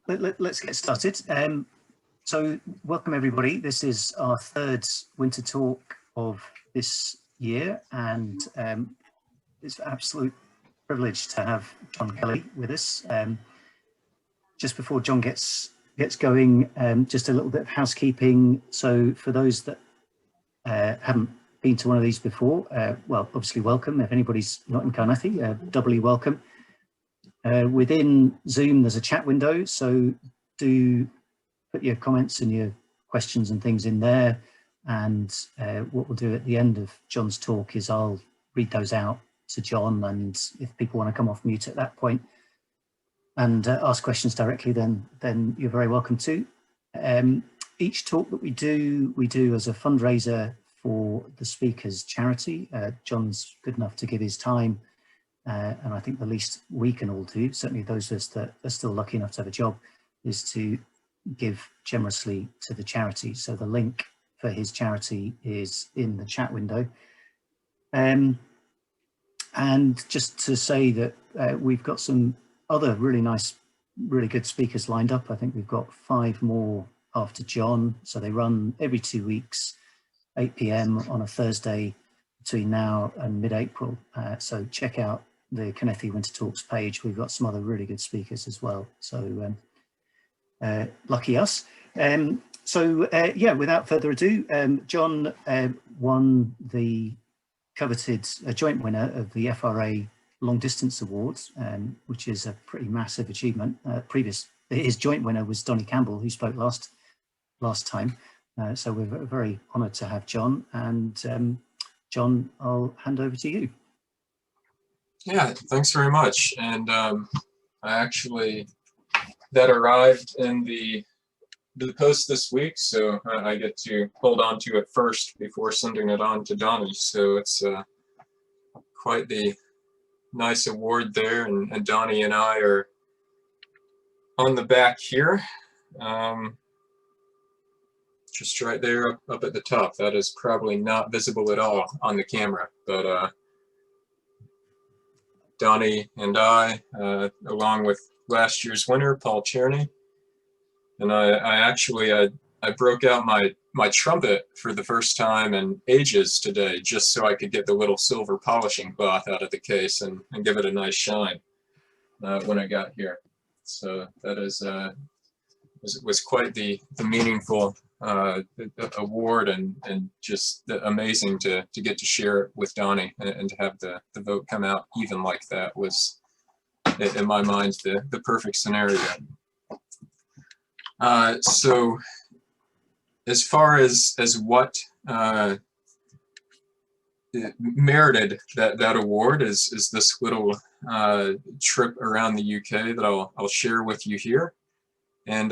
let's get started. So welcome everybody. This is our third winter talk of this year, and it's an absolute privilege to have John Kelly with us. Just before John gets going, just a little bit of housekeeping. So for those that haven't been to one of these before, well, obviously welcome. If anybody's not in Carnethy, doubly welcome. Within Zoom, there's a chat window, so do put your comments and your questions and things in there. And what we'll do at the end of John's talk is I'll read those out to John, and if people want to come off mute at that point and ask questions directly, then you're very welcome to. Each talk that we do as a fundraiser for the speaker's charity. John's good enough to give his time, and I think the least we can all do, certainly those of us that are still lucky enough to have a job, is to give generously to the charity. So the link for his charity is in the chat window. And just to say that we've got some other really nice, really good speakers lined up. I think we've got 5 more after John. So they run every 2 weeks, 8 PM on a Thursday between now and mid-April. So check out the Carnethy Winter Talks page. We've got some other really good speakers as well. So lucky us. Yeah, without further ado, John won the coveted joint winner of the FRA Long Distance Awards, which is a pretty massive achievement. His joint winner was Donnie Campbell, who spoke last time. So we're very honoured to have John. And John, I'll hand over to you. Yeah, thanks very much. And that arrived in the post this week, so I get to hold on to it first before sending it on to Donnie. So it's quite the nice award there, and Donnie and I are on the back here, just right there up at the top. That is probably not visible at all on the camera, but Donnie and I, along with last year's winner, Paul Cherney, and I broke out my trumpet for the first time in ages today, just so I could get the little silver polishing cloth out of the case and give it a nice shine when I got here. So that was quite the meaningful award, and just amazing to get to share it with Donnie, and to have the vote come out even like that was, in my mind, the perfect scenario. So as far as what merited that award is this little trip around the UK that I'll share with you here. And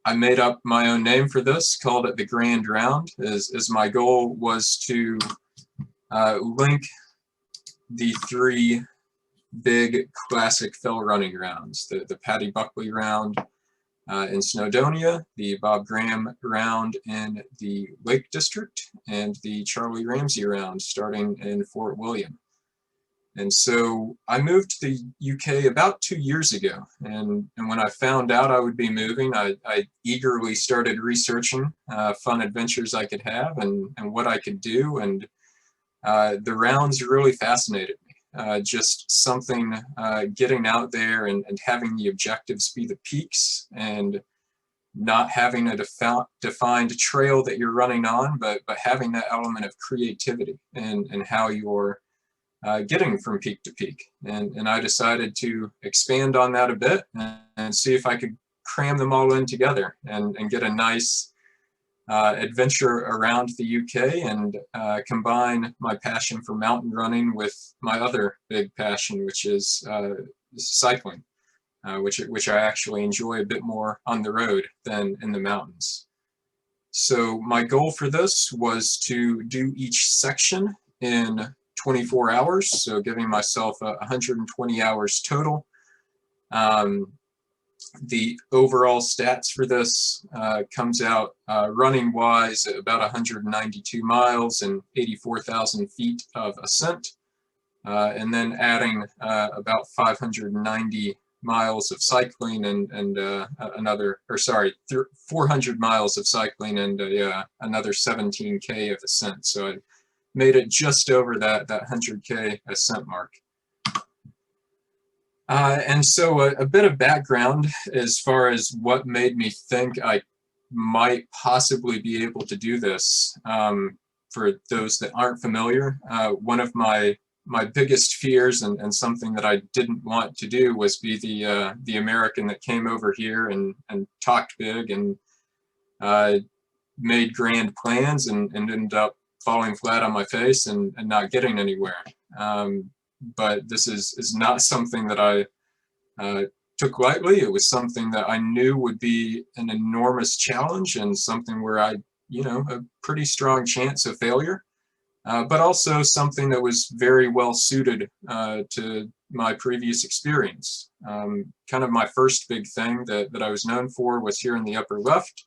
I made up my own name for this, called it the Grand Round, as my goal was to link the 3 big classic fell running rounds: the Paddy Buckley round in Snowdonia, the Bob Graham round in the Lake District, and the Charlie Ramsay round starting in Fort William. And so I moved to the UK about 2 years ago, and when I found out I would be moving, I eagerly started researching fun adventures I could have and what I could do, and the rounds really fascinated me. Just something getting out there and having the objectives be the peaks, and not having a defined trail that you're running on, but having that element of creativity and how you're getting from peak to peak. And I decided to expand on that a bit and see if I could cram them all in together and get a nice adventure around the UK, and combine my passion for mountain running with my other big passion, which is cycling, which I actually enjoy a bit more on the road than in the mountains. So my goal for this was to do each section in 24 hours, so giving myself 120 hours total. The overall stats for this comes out running wise at about 192 miles and 84,000 feet of ascent, and then adding about 590 miles of cycling and another, or sorry, 400 miles of cycling and another 17K of ascent. So I made it just over that 100K ascent mark. And so a bit of background as far as what made me think I might possibly be able to do this. For those that aren't familiar, one of my biggest fears and something that I didn't want to do was be the American that came over here and talked big and made grand plans and ended up falling flat on my face and not getting anywhere. But this is not something that I took lightly. It was something that I knew would be an enormous challenge and something where I, a pretty strong chance of failure, but also something that was very well suited to my previous experience. Kind of my first big thing that I was known for was here in the upper left,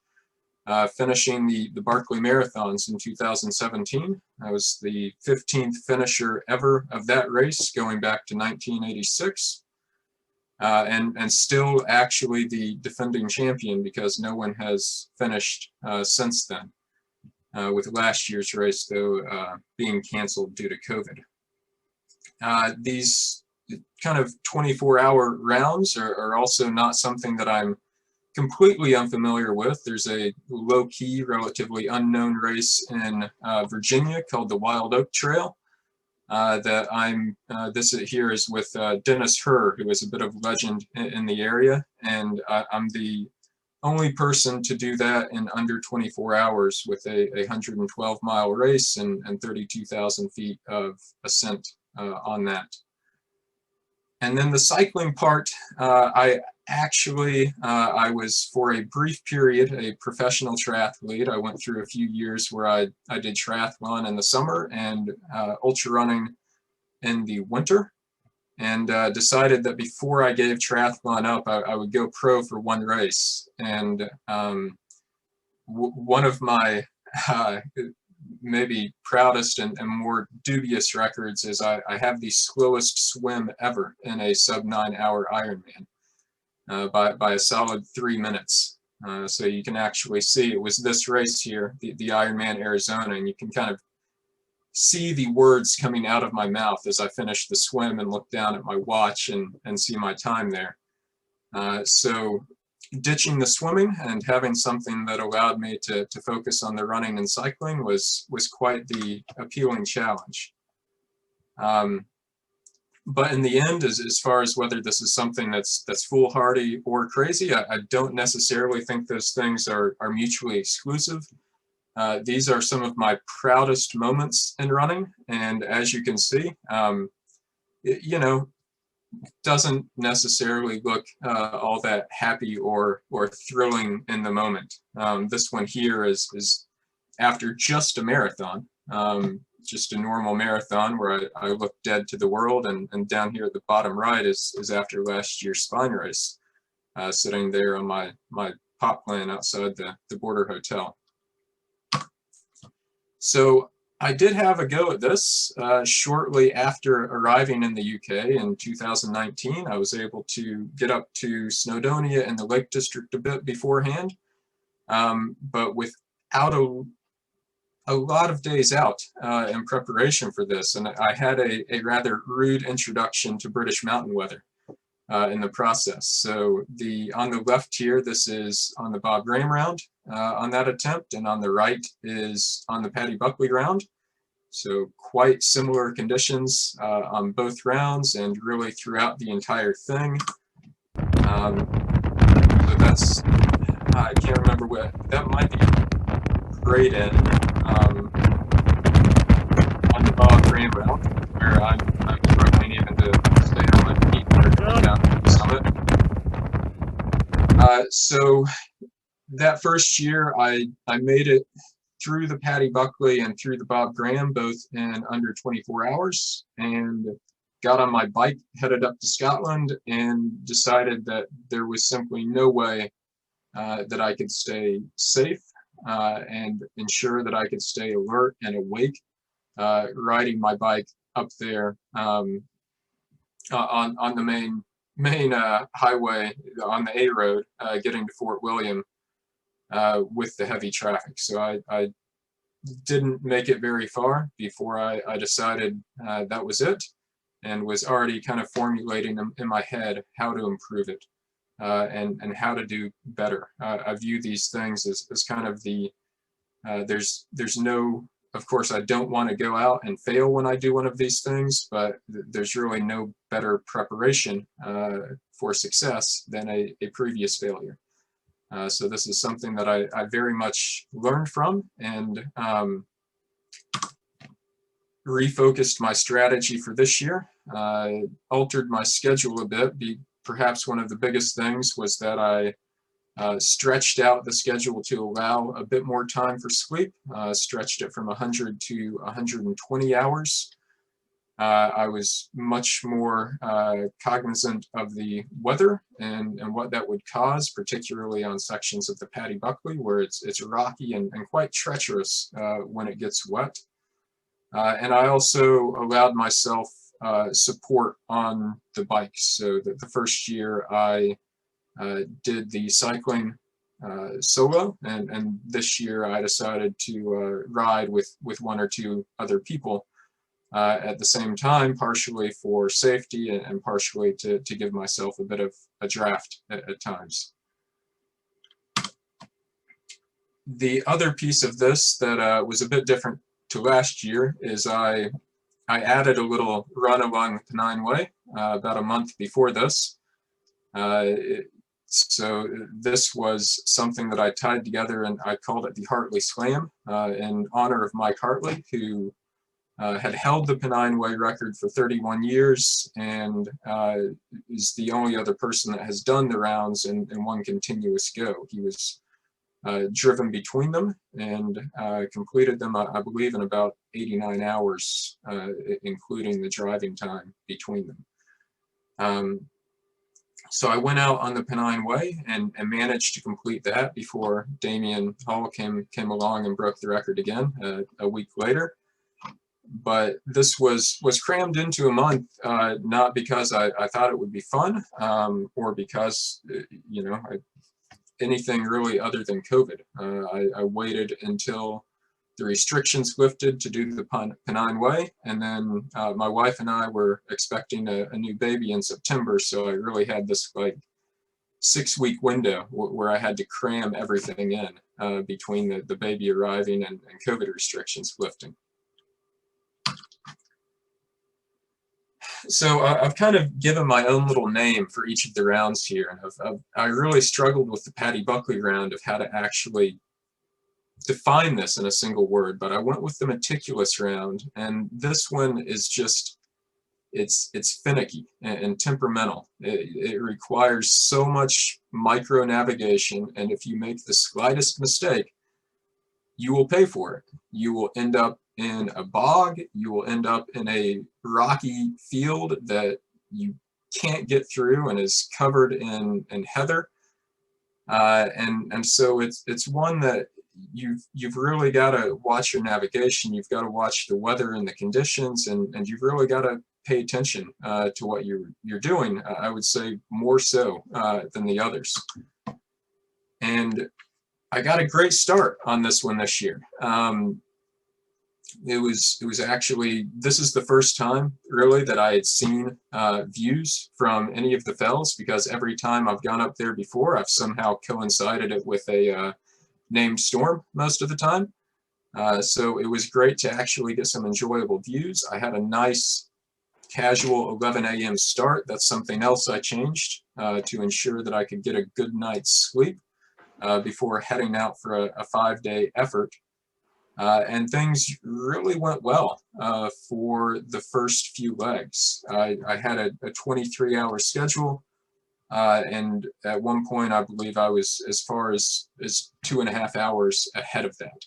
finishing the Buckley Marathons in 2017. I was the 15th finisher ever of that race, going back to 1986. And still actually the defending champion, because no one has finished since then, with last year's race though being canceled due to COVID. These kind of 24-hour rounds are also not something that I'm completely unfamiliar with. There's a low-key, relatively unknown race in Virginia called the Wild Oak Trail. That this here is with Dennis Herr, who is a bit of a legend in the area, and I'm the only person to do that in under 24 hours with a 112-mile race and 32,000 feet of ascent on that. And then the cycling part, I was for a brief period a professional triathlete. I went through a few years where I did triathlon in the summer and ultra running in the winter, and decided that before I gave triathlon up, I would go pro for one race. And one of my maybe proudest and more dubious records is I have the slowest swim ever in a sub-9 hour Ironman by a solid 3 minutes. So you can actually see it was this race here, the Ironman Arizona, and you can kind of see the words coming out of my mouth as I finish the swim and look down at my watch and see my time there. So ditching the swimming and having something that allowed me to focus on the running and cycling was quite the appealing challenge. But in the end, as far as whether this is something that's foolhardy or crazy, I don't necessarily think those things are mutually exclusive. These are some of my proudest moments in running, and as you can see, it, doesn't necessarily look all that happy or thrilling in the moment. This one here is after just a marathon, just a normal marathon where I look dead to the world, and down here at the bottom right is after last year's spine race, sitting there on my pop plan outside the Border Hotel. So I did have a go at this. Shortly after arriving in the UK in 2019, I was able to get up to Snowdonia in the Lake District a bit beforehand, but without a lot of days out in preparation for this, and I had a rather rude introduction to British mountain weather in the process. So on the left here, this is on the Bob Graham round on that attempt, and on the right is on the Paddy Buckley round. So quite similar conditions on both rounds and really throughout the entire thing. So that's, I can't remember what, that might be grade in on the Bob Graham round, where I'm struggling even to stay on my feet down to the summit. So that first year, I made it through the Paddy Buckley and through the Bob Graham, both in under 24 hours, and got on my bike, headed up to Scotland, and decided that there was simply no way that I could stay safe and ensure that I could stay alert and awake riding my bike up there on the main main highway on the A road getting to Fort William with the heavy traffic. So I didn't make it very far before I decided that was it, and was already kind of formulating in my head how to improve it and how to do better. I view these things as kind of the, there's no, of course, I don't want to go out and fail when I do one of these things, but there's really no better preparation for success than a previous failure. So this is something that I very much learned from, and refocused my strategy for this year. Altered my schedule a bit. Perhaps one of the biggest things was that I stretched out the schedule to allow a bit more time for sleep, stretched it from 100 to 120 hours. I was much more cognizant of the weather and what that would cause, particularly on sections of the Paddy Buckley where it's rocky and quite treacherous when it gets wet. And I also allowed myself support on the bike. So the first year I did the cycling solo, and this year I decided to ride with one or two other people at the same time, partially for safety and partially to give myself a bit of a draft at times. The other piece of this that was a bit different to last year is I added a little run along the Pennine Way about a month before this. So this was something that I tied together, and I called it the Hartley Slam in honor of Mike Hartley, who had held the Pennine Way record for 31 years and is the only other person that has done the rounds in one continuous go. He was driven between them and completed them, I believe, in about 89 hours, including the driving time between them. So I went out on the Pennine Way and managed to complete that before Damian Hall came along and broke the record again a week later. But this was crammed into a month, not because I thought it would be fun or because, you know, anything really other than COVID. I waited until the restrictions lifted to do the Pennine Way, and then my wife and I were expecting a new baby in September, so I really had this like 6-week window where I had to cram everything in between the baby arriving and COVID restrictions lifting. So I've kind of given my own little name for each of the rounds here, and I really struggled with the Paddy Buckley round of how to actually define this in a single word, but I went with the meticulous round, and this one is just, it's finicky and temperamental. It requires so much micro navigation, and if you make the slightest mistake, you will pay for it. You will end up in a bog, you will end up in a rocky field that you can't get through and is covered in heather. And so it's one that you've really got to watch your navigation, you've got to watch the weather and the conditions, and you've really got to pay attention to what you're doing, I would say more so than the others. And I got a great start on this one this year. It was actually, this is the first time really that I had seen views from any of the fells, because every time I've gone up there before, I've somehow coincided it with a named storm most of the time. So it was great to actually get some enjoyable views. I had a nice casual 11 a.m. start. That's something else I changed to ensure that I could get a good night's sleep before heading out for a 5-day effort. And things really went well for the first few legs. I had a 23-hour schedule, and at one point I believe I was as far as 2.5 hours ahead of that.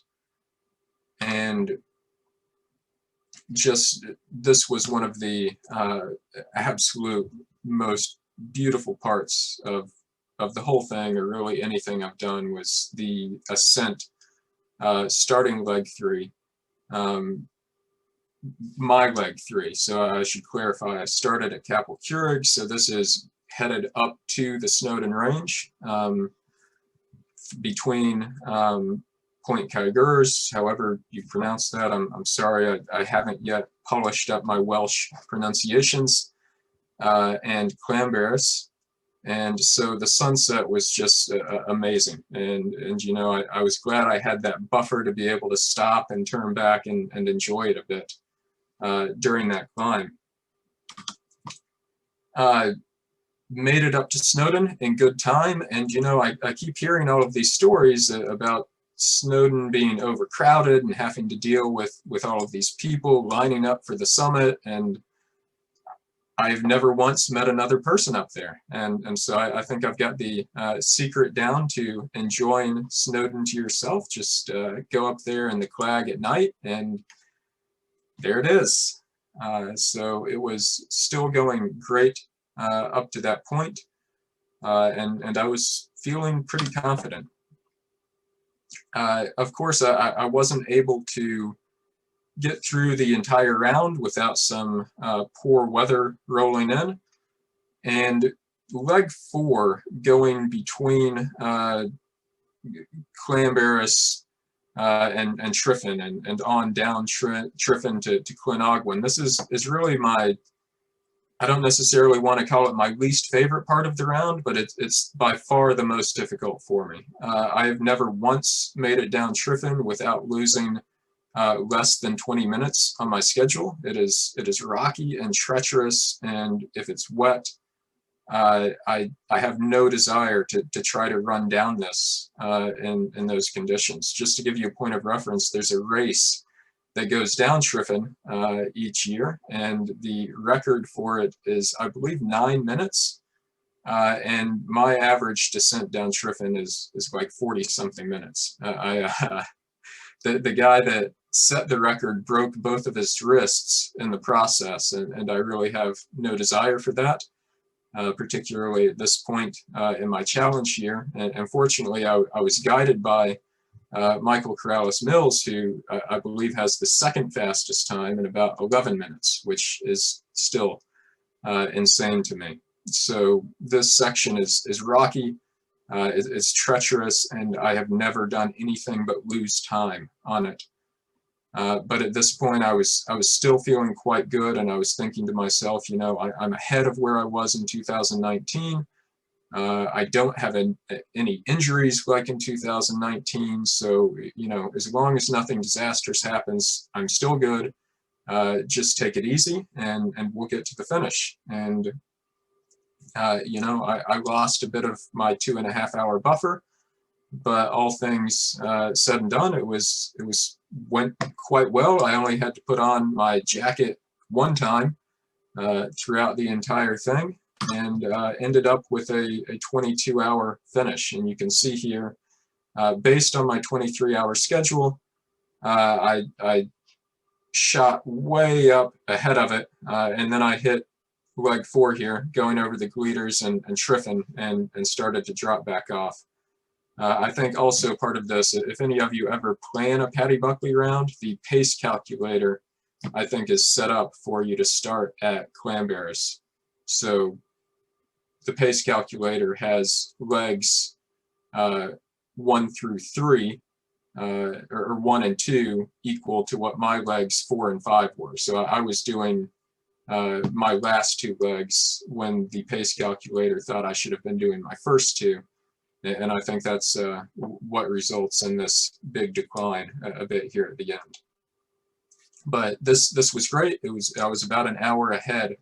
And just, this was one of the absolute most beautiful parts of the whole thing, or really anything I've done, was the ascent. Starting leg 3, my leg 3. So I should clarify, I started at Capel Curig, so this is headed up to the Snowdon Range between Point Kygers, however you pronounce that. I'm sorry, I haven't yet polished up my Welsh pronunciations, and Clamberis. And so the sunset was just amazing. And you know, I was glad I had that buffer to be able to stop and turn back and enjoy it a bit during that climb. Made it up to Snowdon in good time. And you know, I keep hearing all of these stories about Snowdon being overcrowded and having to deal with all of these people lining up for the summit, and I've never once met another person up there. And so I think I've got the secret down to enjoying Snowdon to yourself. Just go up there in the Clag at night, and there it is. So it was still going great up to that point, and I was feeling pretty confident. Of course, I wasn't able to get through the entire round without some poor weather rolling in. And leg 4, going between Clamberis and Triffin and on down Triffin to Clinogwin. This is really my, I don't necessarily want to call it my least favorite part of the round, but it's by far the most difficult for me. I have never once made it down Triffin without losing less than 20 minutes on my schedule. It is rocky and treacherous, and if it's wet, I have no desire to try to run down this in those conditions. Just to give you a point of reference, there's a race that goes down Triffin each year, and the record for it is, I believe, 9 minutes. And my average descent down Triffin is like 40-something minutes. The guy that set the record broke both of his wrists in the process, and I really have no desire for that, particularly at this point in my challenge year. And fortunately, I was guided by Michael Corrales-Mills, who I believe has the second fastest time in about 11 minutes, which is still insane to me. So this section is rocky, it's treacherous, and I have never done anything but lose time on it. But at this point, I was still feeling quite good, and I was thinking to myself, you know, I'm ahead of where I was in 2019. I don't have any injuries like in 2019, so you know, as long as nothing disastrous happens, I'm still good. Just take it easy, and we'll get to the finish. And you know, I lost a bit of my 2.5-hour buffer, but all things said and done, it went quite well. I only had to put on my jacket one time throughout the entire thing, and ended up with a 22-hour finish. And you can see here, based on my 23-hour schedule, I shot way up ahead of it, and then I hit leg 4 here, going over the Gleeders and Triffin, and started to drop back off. I think also part of this, if any of you ever plan a Paddy Buckley round, the pace calculator, I think, is set up for you to start at Clamberis. So the pace calculator has legs 1 through 3, or 1 and 2 equal to what my legs 4 and 5 were. So I was doing my last 2 legs when the pace calculator thought I should have been doing my first 2. And I think that's what results in this big decline a bit here at the end. But this was great. I was about an hour ahead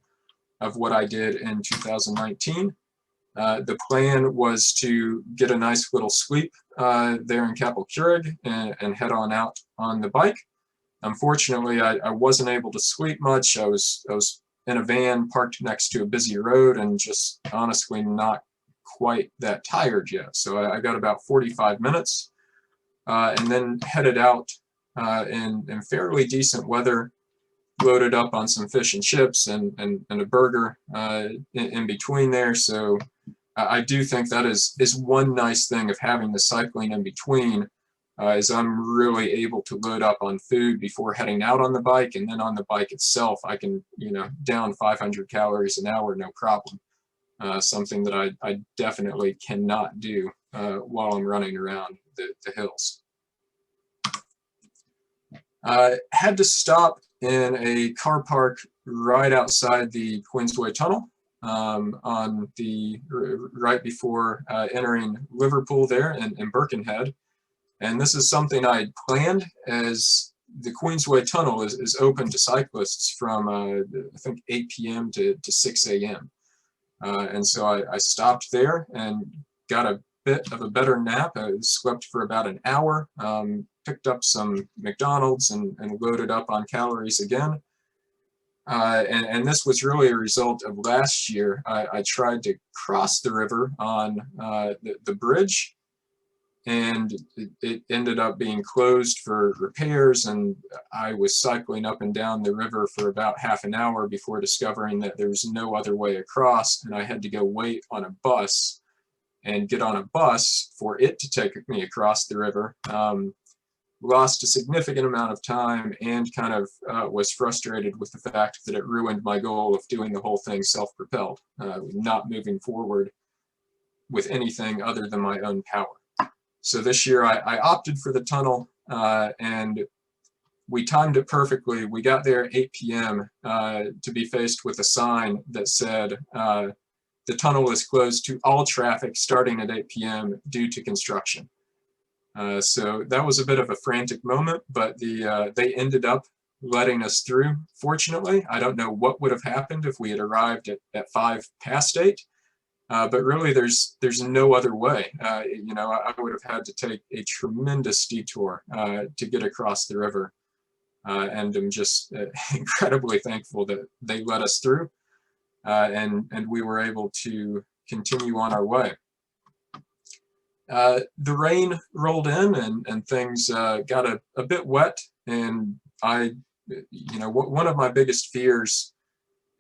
of what I did in 2019. The plan was to get a nice little sleep there in Capel Curig and head on out on the bike. Unfortunately, I wasn't able to sleep much. I was in a van parked next to a busy road and just honestly not quite that tired yet. So I got about 45 minutes and then headed out in fairly decent weather, loaded up on some fish and chips and a burger in between there. So I do think that is one nice thing of having the cycling in between, is I'm really able to load up on food before heading out on the bike, and then on the bike itself I can, you know, down 500 calories an hour, no problem. something that I definitely cannot do while I'm running around the hills. Had to stop in a car park right outside the Queensway Tunnel on the right before entering Liverpool there in Birkenhead. And this is something I had planned, as the Queensway Tunnel is open to cyclists from I think 8 p.m. to 6 a.m. And so I stopped there and got a bit of a better nap. I slept for about an hour, picked up some McDonald's and loaded up on calories again. And this was really a result of last year. I tried to cross the river on the bridge, and it ended up being closed for repairs, and I was cycling up and down the river for about half an hour before discovering that there was no other way across, and I had to go wait on a bus and get on a bus for it to take me across the river. Lost a significant amount of time and kind of was frustrated with the fact that it ruined my goal of doing the whole thing self-propelled, not moving forward with anything other than my own power. So this year I opted for the tunnel, and we timed it perfectly. We got there at 8 p.m. To be faced with a sign that said, the tunnel is closed to all traffic starting at 8 p.m. due to construction. So that was a bit of a frantic moment, but they ended up letting us through, fortunately. I don't know what would have happened if we had arrived at 5 past 8. But really, there's no other way. You know, I would have had to take a tremendous detour to get across the river, and I'm just incredibly thankful that they let us through, and we were able to continue on our way. The rain rolled in, and things got a bit wet, and you know, one of my biggest fears,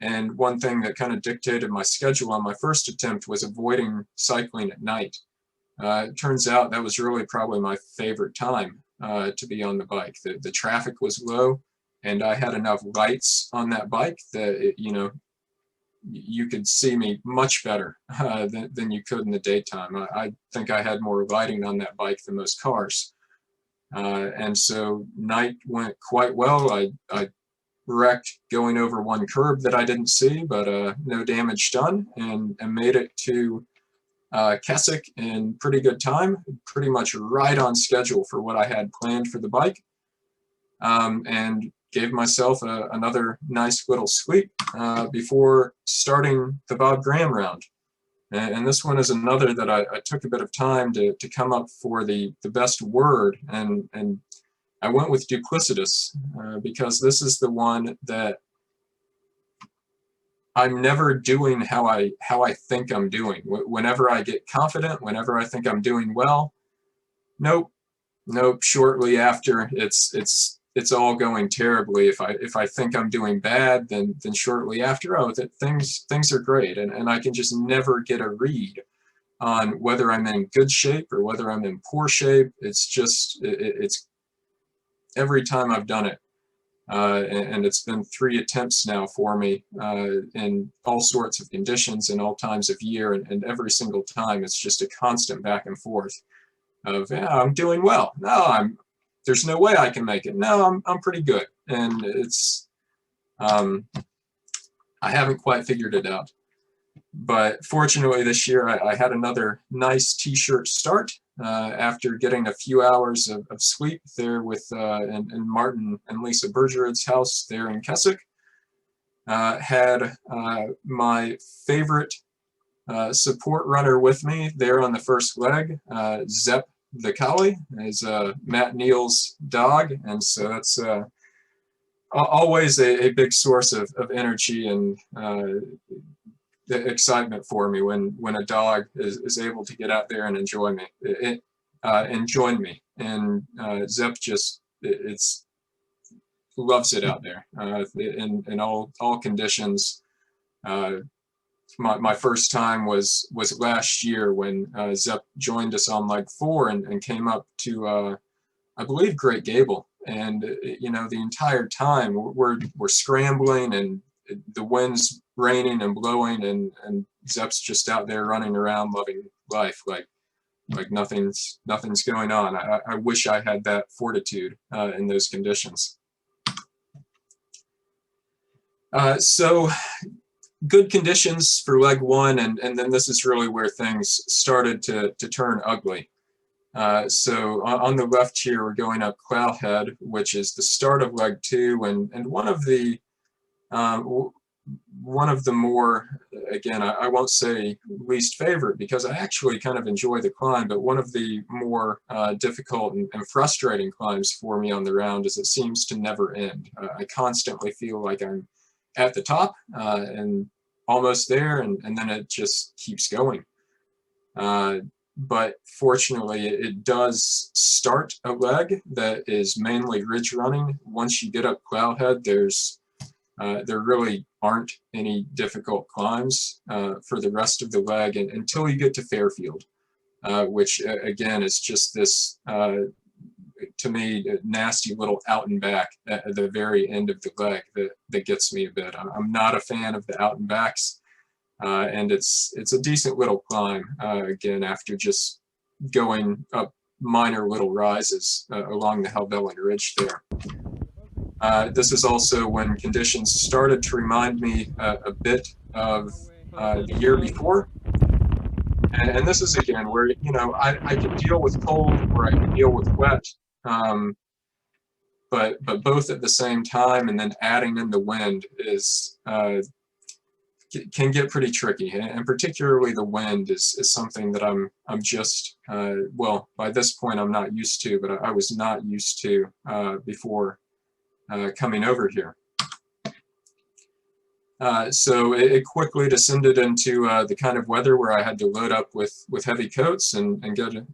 and one thing that kind of dictated my schedule on my first attempt, was avoiding cycling at night. It turns out that was really probably my favorite time to be on the bike. The traffic was low, and I had enough lights on that bike that you know, you could see me much better than you could in the daytime. I think I had more lighting on that bike than most cars. And so night went quite well. I wrecked going over one curb that I didn't see, but no damage done, and made it to Keswick in pretty good time, pretty much right on schedule for what I had planned for the bike, and gave myself another nice little sleep before starting the Bob Graham round. And this one is another that I took a bit of time to come up for the best word, and I went with duplicitous because this is the one that I'm never doing how I think I'm doing. Whenever I get confident, whenever I think I'm doing well, nope. Shortly after, it's all going terribly. If I think I'm doing bad, then shortly after, oh, things are great, and I can just never get a read on whether I'm in good shape or whether I'm in poor shape. It's just it's every time I've done it, and it's been 3 attempts now for me in all sorts of conditions and all times of year, and every single time it's just a constant back and forth of, yeah, I'm doing well. No, there's no way I can make it. No, I'm pretty good, and it's I haven't quite figured it out. But fortunately this year I had another nice t-shirt start after getting a few hours of sleep there with in Martin and Lisa Bergerod's house there in Keswick. Had my favorite support runner with me there on the first leg, Zepp the collie, is Matt Neal's dog, and so that's always a big source of energy and the excitement for me when a dog is able to get out there and enjoy me and join me. And Zepp just loves it out there in all conditions. My first time was last year when Zepp joined us on leg 4 and came up to I believe Great Gable, and you know, the entire time we're scrambling and the wind's raining and blowing, and Zepp's just out there running around loving life like nothing's going on. I wish I had that fortitude in those conditions. So good conditions for leg one, and then this is really where things started to turn ugly. So on the left here, we're going up Cloudhead, which is the start of leg two, and one of the more, again, I won't say least favorite, because I actually kind of enjoy the climb, but one of the more difficult and frustrating climbs for me on the round is it seems to never end. I constantly feel like I'm at the top and almost there, and then it just keeps going. But fortunately, it does start a leg that is mainly ridge running. Once you get up Cloudhead, there really aren't any difficult climbs for the rest of the leg until you get to Fairfield, which again is just this, to me, nasty little out and back at the very end of the leg that gets me a bit. I'm not a fan of the out and backs. And it's a decent little climb, again, after just going up minor little rises along the Helvellyn Ridge there. This is also when conditions started to remind me a bit of the year before. And this is, again, where, you know, I can deal with cold or I can deal with wet, but both at the same time, and then adding in the wind is can get pretty tricky, and particularly the wind is something that I'm just well, by this point I'm not used to, but I was not used to before coming over here. So it quickly descended into the kind of weather where I had to load up with heavy coats and go to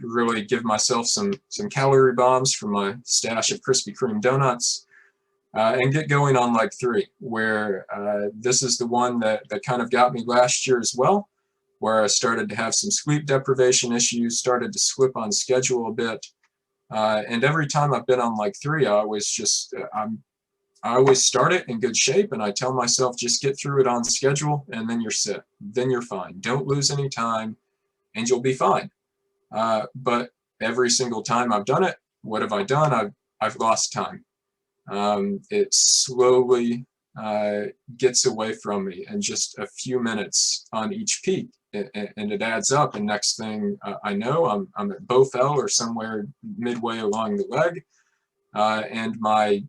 really give myself some calorie bombs from my stash of Krispy Kreme donuts. And get going on leg three, where this is the one that kind of got me last year as well, where I started to have some sleep deprivation issues, started to slip on schedule a bit. And every time I've been on leg three, I always start it in good shape, and I tell myself, just get through it on schedule, and then you're set. Then you're fine. Don't lose any time, and you'll be fine. But every single time I've done it, what have I done? I've lost time. It slowly gets away from me, and just a few minutes on each peak, and it adds up, and next thing I know, I'm at Bowfell or somewhere midway along the leg, and my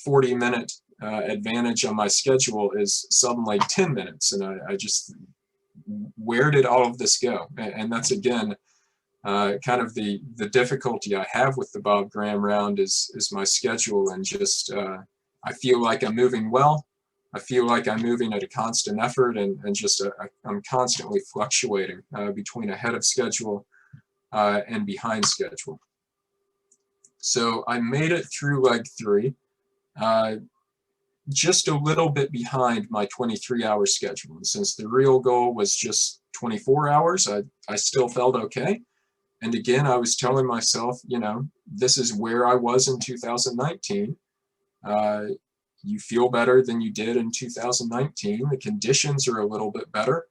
40-minute advantage on my schedule is suddenly 10 minutes, and I just, where did all of this go? And that's, again, kind of the difficulty I have with the Bob Graham round is my schedule, and just I feel like I'm moving well. I feel like I'm moving at a constant effort, and just I'm constantly fluctuating between ahead of schedule and behind schedule. So I made it through leg three, just a little bit behind my 23-hour schedule. And since the real goal was just 24 hours, I still felt okay. And again, I was telling myself, you know, this is where I was in 2019. You feel better than you did in 2019. The conditions are a little bit better.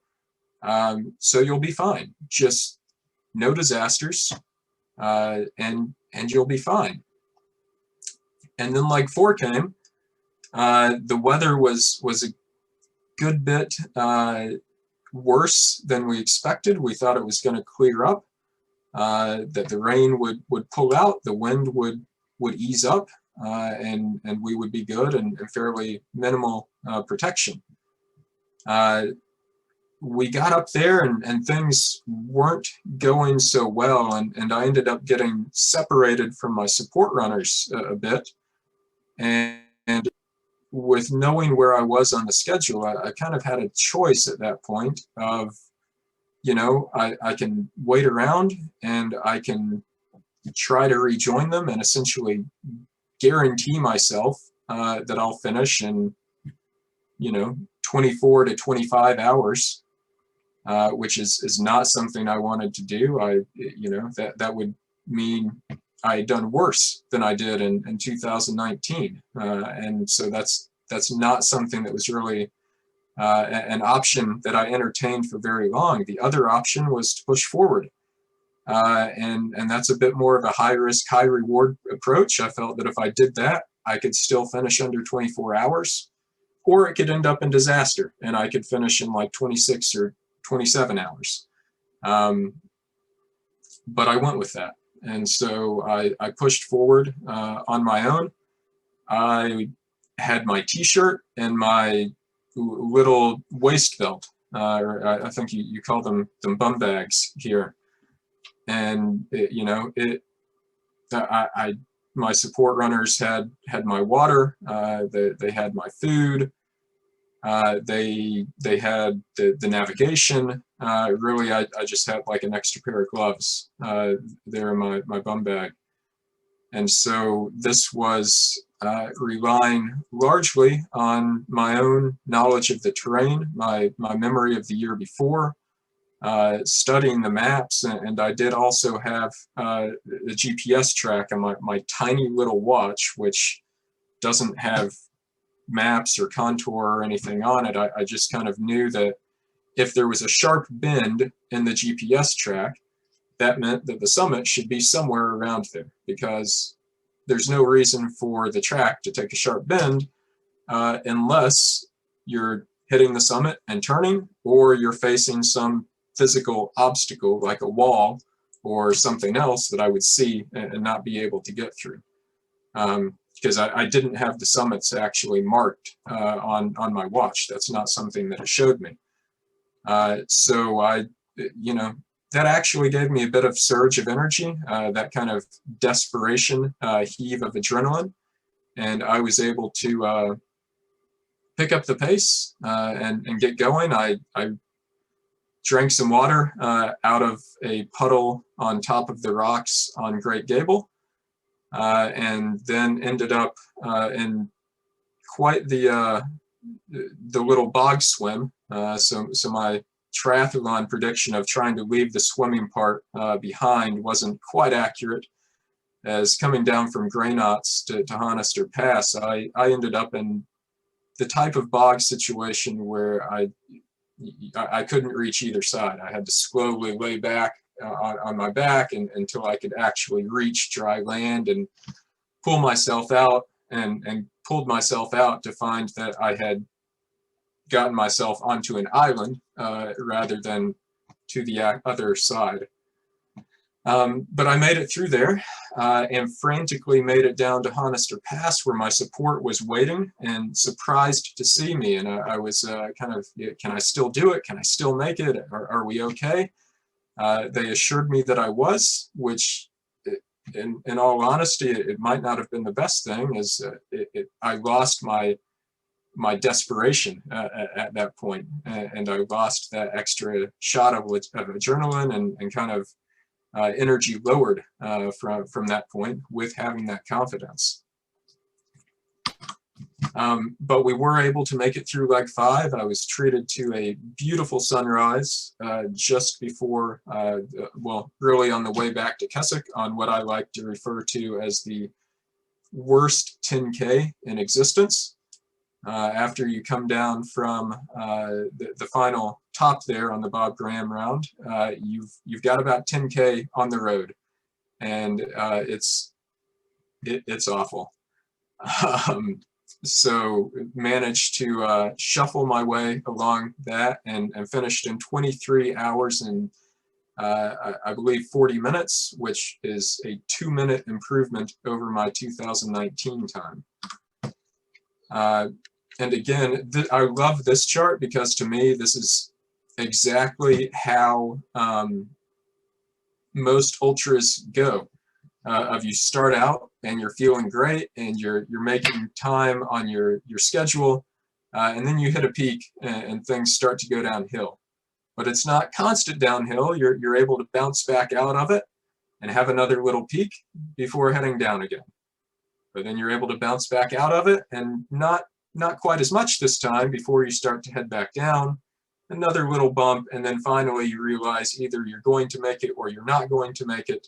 So you'll be fine. Just no disasters, and you'll be fine. And then leg four came. The weather was a good bit worse than we expected. We thought it was going to clear up. That the rain would pull out, the wind would ease up, and we would be good, and fairly minimal protection. We got up there, and things weren't going so well, and I ended up getting separated from my support runners a bit, and with knowing where I was on the schedule, I kind of had a choice at that point of, you know, I can wait around and I can try to rejoin them and essentially guarantee myself that I'll finish in, you know, 24 to 25 hours, which is not something I wanted to do. You know, that would mean I had done worse than I did in 2019. And so that's not something that was really an option that I entertained for very long. The other option was to push forward. And that's a bit more of a high risk, high reward approach. I felt that if I did that, I could still finish under 24 hours, or it could end up in disaster and I could finish in like 26 or 27 hours. But I went with that. And so I pushed forward on my own. I had my t-shirt and my little waist belt, or I think you call them bum bags here. And my support runners had my water. They had my food. They had the navigation. Really, I just had like an extra pair of gloves there in my bum bag. And so this was relying largely on my own knowledge of the terrain, my memory of the year before, studying the maps, and I did also have the GPS track on my tiny little watch, which doesn't have maps or contour or anything on it. I just kind of knew that if there was a sharp bend in the GPS track, that meant that the summit should be somewhere around there, because there's no reason for the track to take a sharp bend unless you're hitting the summit and turning, or you're facing some physical obstacle like a wall or something else that I would see and not be able to get through. Because I didn't have the summits actually marked on my watch. That's not something that it showed me. So that actually gave me a bit of surge of energy, that kind of desperation heave of adrenaline, and I was able to pick up the pace and get going. I drank some water out of a puddle on top of the rocks on Great Gable, and then ended up in quite the little bog swim. So my triathlon prediction of trying to leave the swimming part behind wasn't quite accurate, as coming down from Grey Knots to Honister Pass, I ended up in the type of bog situation where I couldn't reach either side. I had to slowly lay back on my back until I could actually reach dry land and pull myself out, and pulled myself out to find that I had gotten myself onto an island rather than to the other side. But I made it through there and frantically made it down to Honister Pass, where my support was waiting and surprised to see me. And I was kind of, can I still do it? Can I still make it? Are we okay? They assured me that I was, which in all honesty, it might not have been the best thing, as I lost my desperation at that point, and I lost that extra shot of adrenaline and kind of energy lowered from that point with having that confidence. But we were able to make it through leg 5. I was treated to a beautiful sunrise just before, well, really on the way back to Keswick, on what I like to refer to as the worst 10K in existence. After you come down from the final top there on the Bob Graham round, you've got about 10K on the road, and it's awful. So managed to shuffle my way along that and finished in 23 hours and I believe 40 minutes, which is a 2-minute improvement over my 2019 time. And again, I love this chart because to me, this is exactly how most ultras go. You start out and you're feeling great and you're making time on your schedule, and then you hit a peak and things start to go downhill. But it's not constant downhill. You're able to bounce back out of it and have another little peak before heading down again. But then you're able to bounce back out of it and not quite as much this time before you start to head back down, another little bump, and then finally you realize either you're going to make it or you're not going to make it,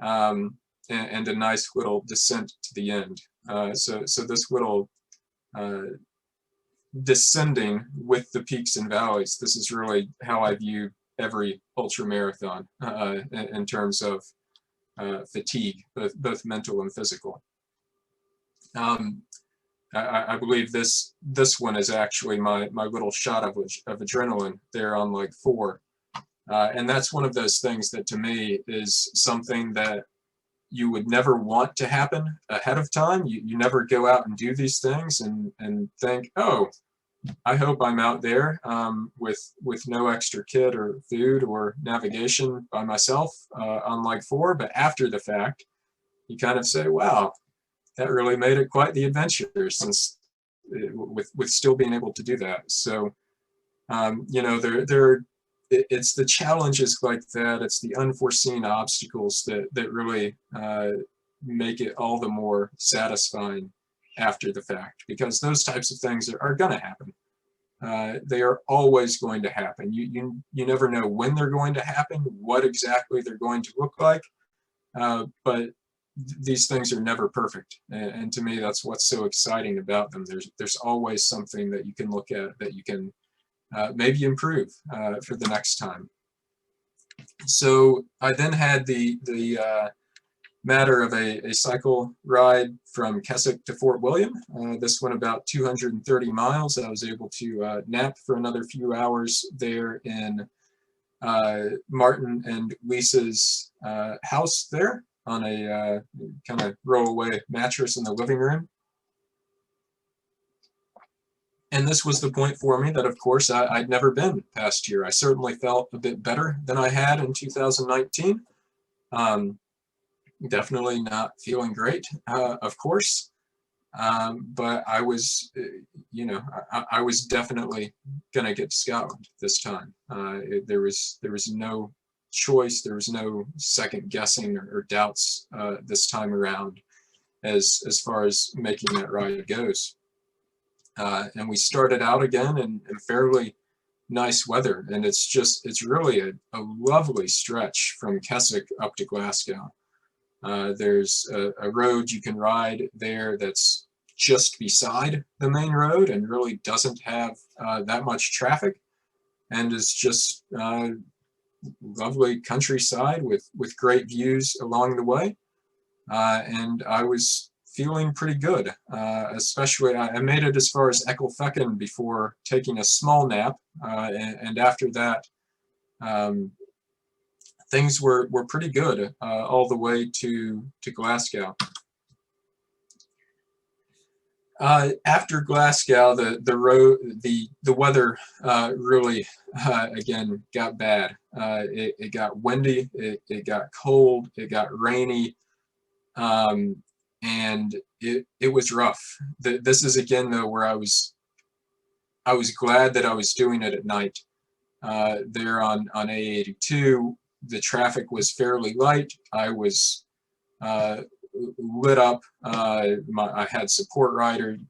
and a nice little descent to the end. So this little descending with the peaks and valleys. This is really how I view every ultra marathon in terms of fatigue, both mental and physical. I believe this one is actually my little shot of adrenaline there on leg 4. And that's one of those things that to me is something that you would never want to happen ahead of time. You never go out and do these things and think, oh, I hope I'm out there with no extra kit or food or navigation by myself on leg 4. But after the fact, you kind of say, wow, that really made it quite the adventure, since with still being able to do that. So you know, it's the challenges like that, it's the unforeseen obstacles that really make it all the more satisfying after the fact, because those types of things are going to happen. They are always going to happen. You never know when they're going to happen, what exactly they're going to look like, but these things are never perfect, and to me that's what's so exciting about them. There's always something that you can look at that you can maybe improve for the next time. So I then had the matter of a cycle ride from Keswick to Fort William. This one about 230 miles. I was able to nap for another few hours there in Martin and Lisa's house there on a kind of roll-away mattress in the living room. And this was the point for me that, of course, I'd never been past here. I certainly felt a bit better than I had in 2019. Definitely not feeling great, of course. But I was, you know, I was definitely going to get Scotland this time. There was no choice. There was no second guessing or doubts this time around as far as making that ride goes. And we started out again in fairly nice weather, and it's really a lovely stretch from Keswick up to Glasgow. There's a road you can ride there that's just beside the main road and really doesn't have that much traffic, and is just lovely countryside with great views along the way. And I was feeling pretty good, especially I made it as far as Ecclefechan before taking a small nap, and after that things were pretty good all the way to Glasgow. After Glasgow, the weather really again got bad. It got windy, it got cold, it got rainy, and it was rough. This is again though where I was glad that I was doing it at night. There on A82, the traffic was fairly light. I was lit up. I had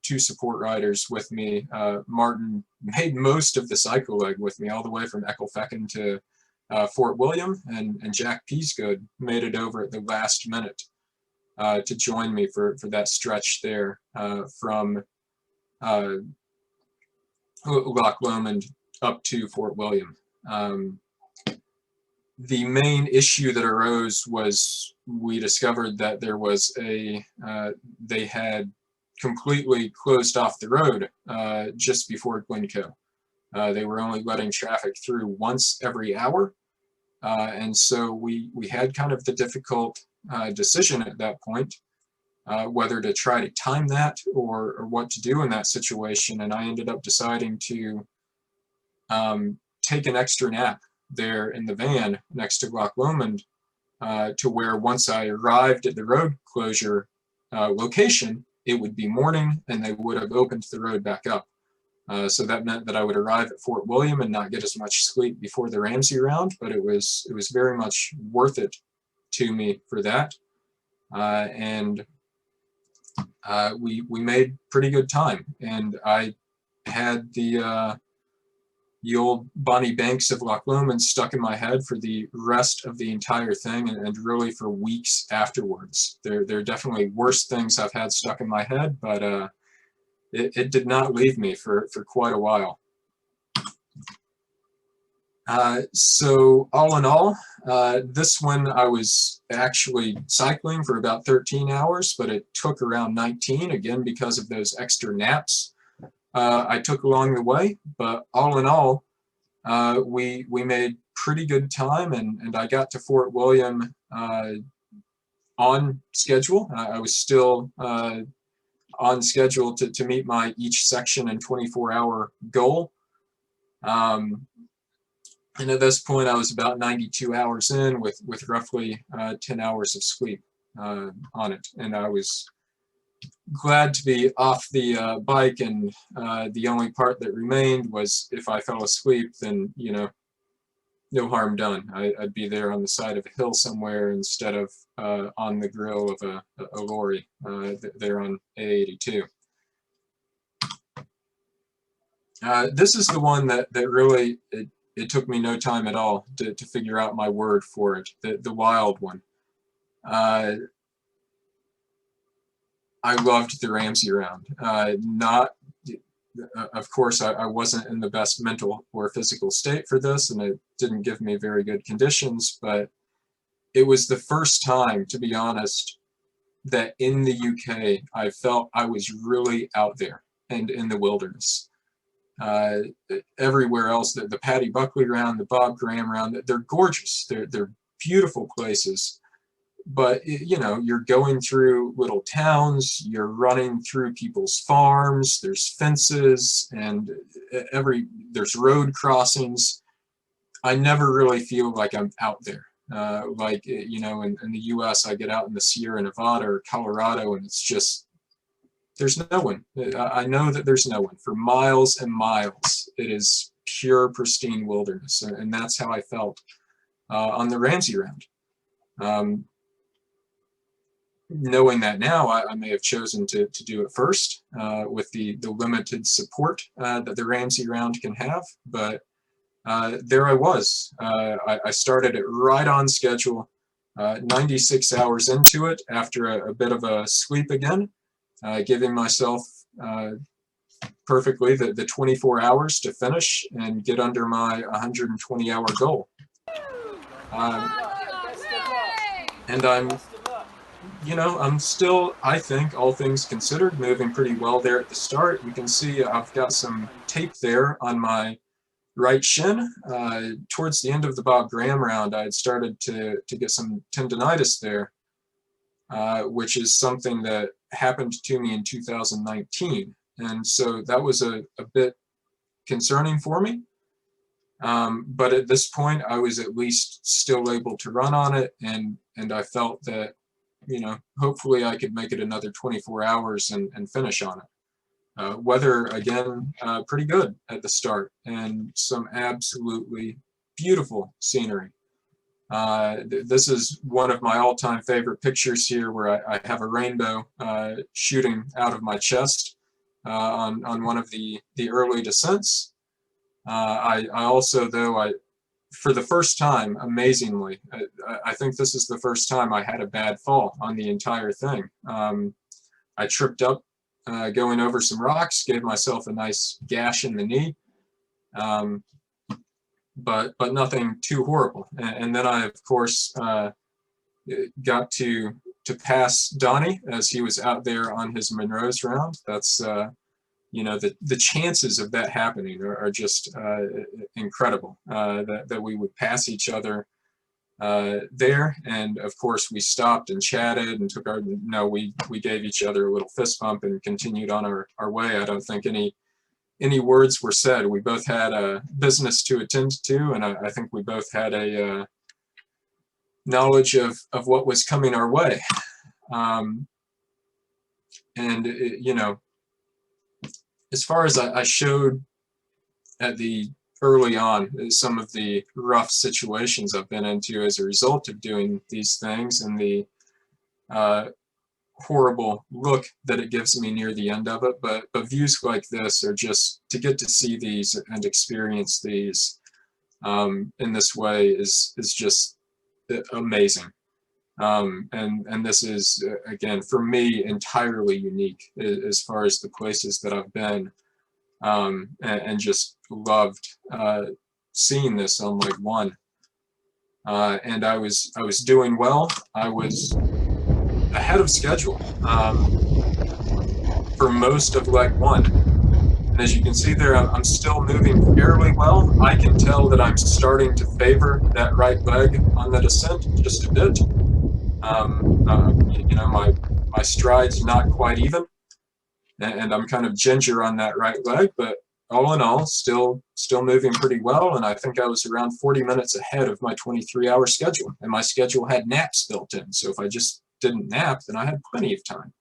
two support riders with me. Martin made most of the cycle leg with me, all the way from Ecclefechan to Fort William, and Jack Peasgood made it over at the last minute to join me for that stretch there from Loch Lomond up to Fort William. The main issue that arose was we discovered that there was they had completely closed off the road just before Glencoe. They were only letting traffic through once every hour, and so we had kind of the difficult decision at that point, whether to try to time that or what to do in that situation. And I ended up deciding to take an extra nap there in the van next to Loch Lomond, to where once I arrived at the road closure location, it would be morning and they would have opened the road back up. So that meant that I would arrive at Fort William and not get as much sleep before the Ramsay round, but it was very much worth it to me for that. And we made pretty good time, and I had the old Bonnie Banks of Loch Lomond stuck in my head for the rest of the entire thing, and really for weeks afterwards. There are definitely worse things I've had stuck in my head, but it did not leave me for quite a while. So all in all, this one I was actually cycling for about 13 hours, but it took around 19, again because of those extra naps I took along the way. But all in all, we made pretty good time, and I got to Fort William on schedule. I was still on schedule to meet my each section and 24-hour goal. And at this point, I was about 92 hours in with roughly 10 hours of sleep on it. And I was glad to be off the bike, and the only part that remained was if I fell asleep, then, you know, no harm done. I'd be there on the side of a hill somewhere instead of on the grill of a lorry there on A82. This is the one that really, it took me no time at all to figure out my word for it, the wild one. I loved the Ramsay Round. Of course, I wasn't in the best mental or physical state for this, and it didn't give me very good conditions, but it was the first time, to be honest, that in the UK I felt I was really out there and in the wilderness. Everywhere else, the Paddy Buckley Round, the Bob Graham Round, they're gorgeous. They're beautiful places. But, you know, you're going through little towns, you're running through people's farms, there's fences, and there's road crossings. I never really feel like I'm out there. Like, you know, in the US, I get out in the Sierra Nevada or Colorado, and it's just, there's no one. I know that there's no one. For miles and miles, it is pure, pristine wilderness, and that's how I felt on the Ramsay Round. Knowing that now, I may have chosen to do it first with the limited support that the Ramsay Round can have, but there I was. I started it right on schedule, 96 hours into it after a bit of a sleep again, giving myself perfectly the 24 hours to finish and get under my 120-hour goal. And I'm still, I think, all things considered, moving pretty well there at the start. You can see I've got some tape there on my right shin. Towards the end of the Bob Graham Round, I had started to get some tendonitis there, which is something that happened to me in 2019. And so that was a bit concerning for me. But at this point, I was at least still able to run on it, and I felt that, you know, hopefully I could make it another 24 hours and finish on it. Weather, again, pretty good at the start, and some absolutely beautiful scenery. This is one of my all-time favorite pictures here, where I have a rainbow shooting out of my chest on one of the early descents. I also, though, for the first time, amazingly, I think this is the first time I had a bad fall on the entire thing. I tripped up going over some rocks, gave myself a nice gash in the knee, but nothing too horrible. And then I, of course, got to pass Donnie as he was out there on his Monroe's round. That's you know, the chances of that happening are just incredible, that we would pass each other there. And of course we stopped and chatted and we gave each other a little fist bump and continued on our way. I don't think any words were said. We both had a business to attend to, and I think we both had a knowledge of what was coming our way. You know, as far as I showed at the early on some of the rough situations I've been into as a result of doing these things, and the horrible look that it gives me near the end of it, but views like this are just, to get to see these and experience these in this way is just amazing. And this is, again, for me, entirely unique as far as the places that I've been, and just loved seeing this on leg one. And I was doing well. I was ahead of schedule for most of leg one. And as you can see there, I'm still moving fairly well. I can tell that I'm starting to favor that right leg on the descent just a bit. You know, my stride's not quite even, and I'm kind of ginger on that right leg, but all in all, still moving pretty well. And I think I was around 40 minutes ahead of my 23-hour schedule, and my schedule had naps built in. So if I just didn't nap, then I had plenty of time.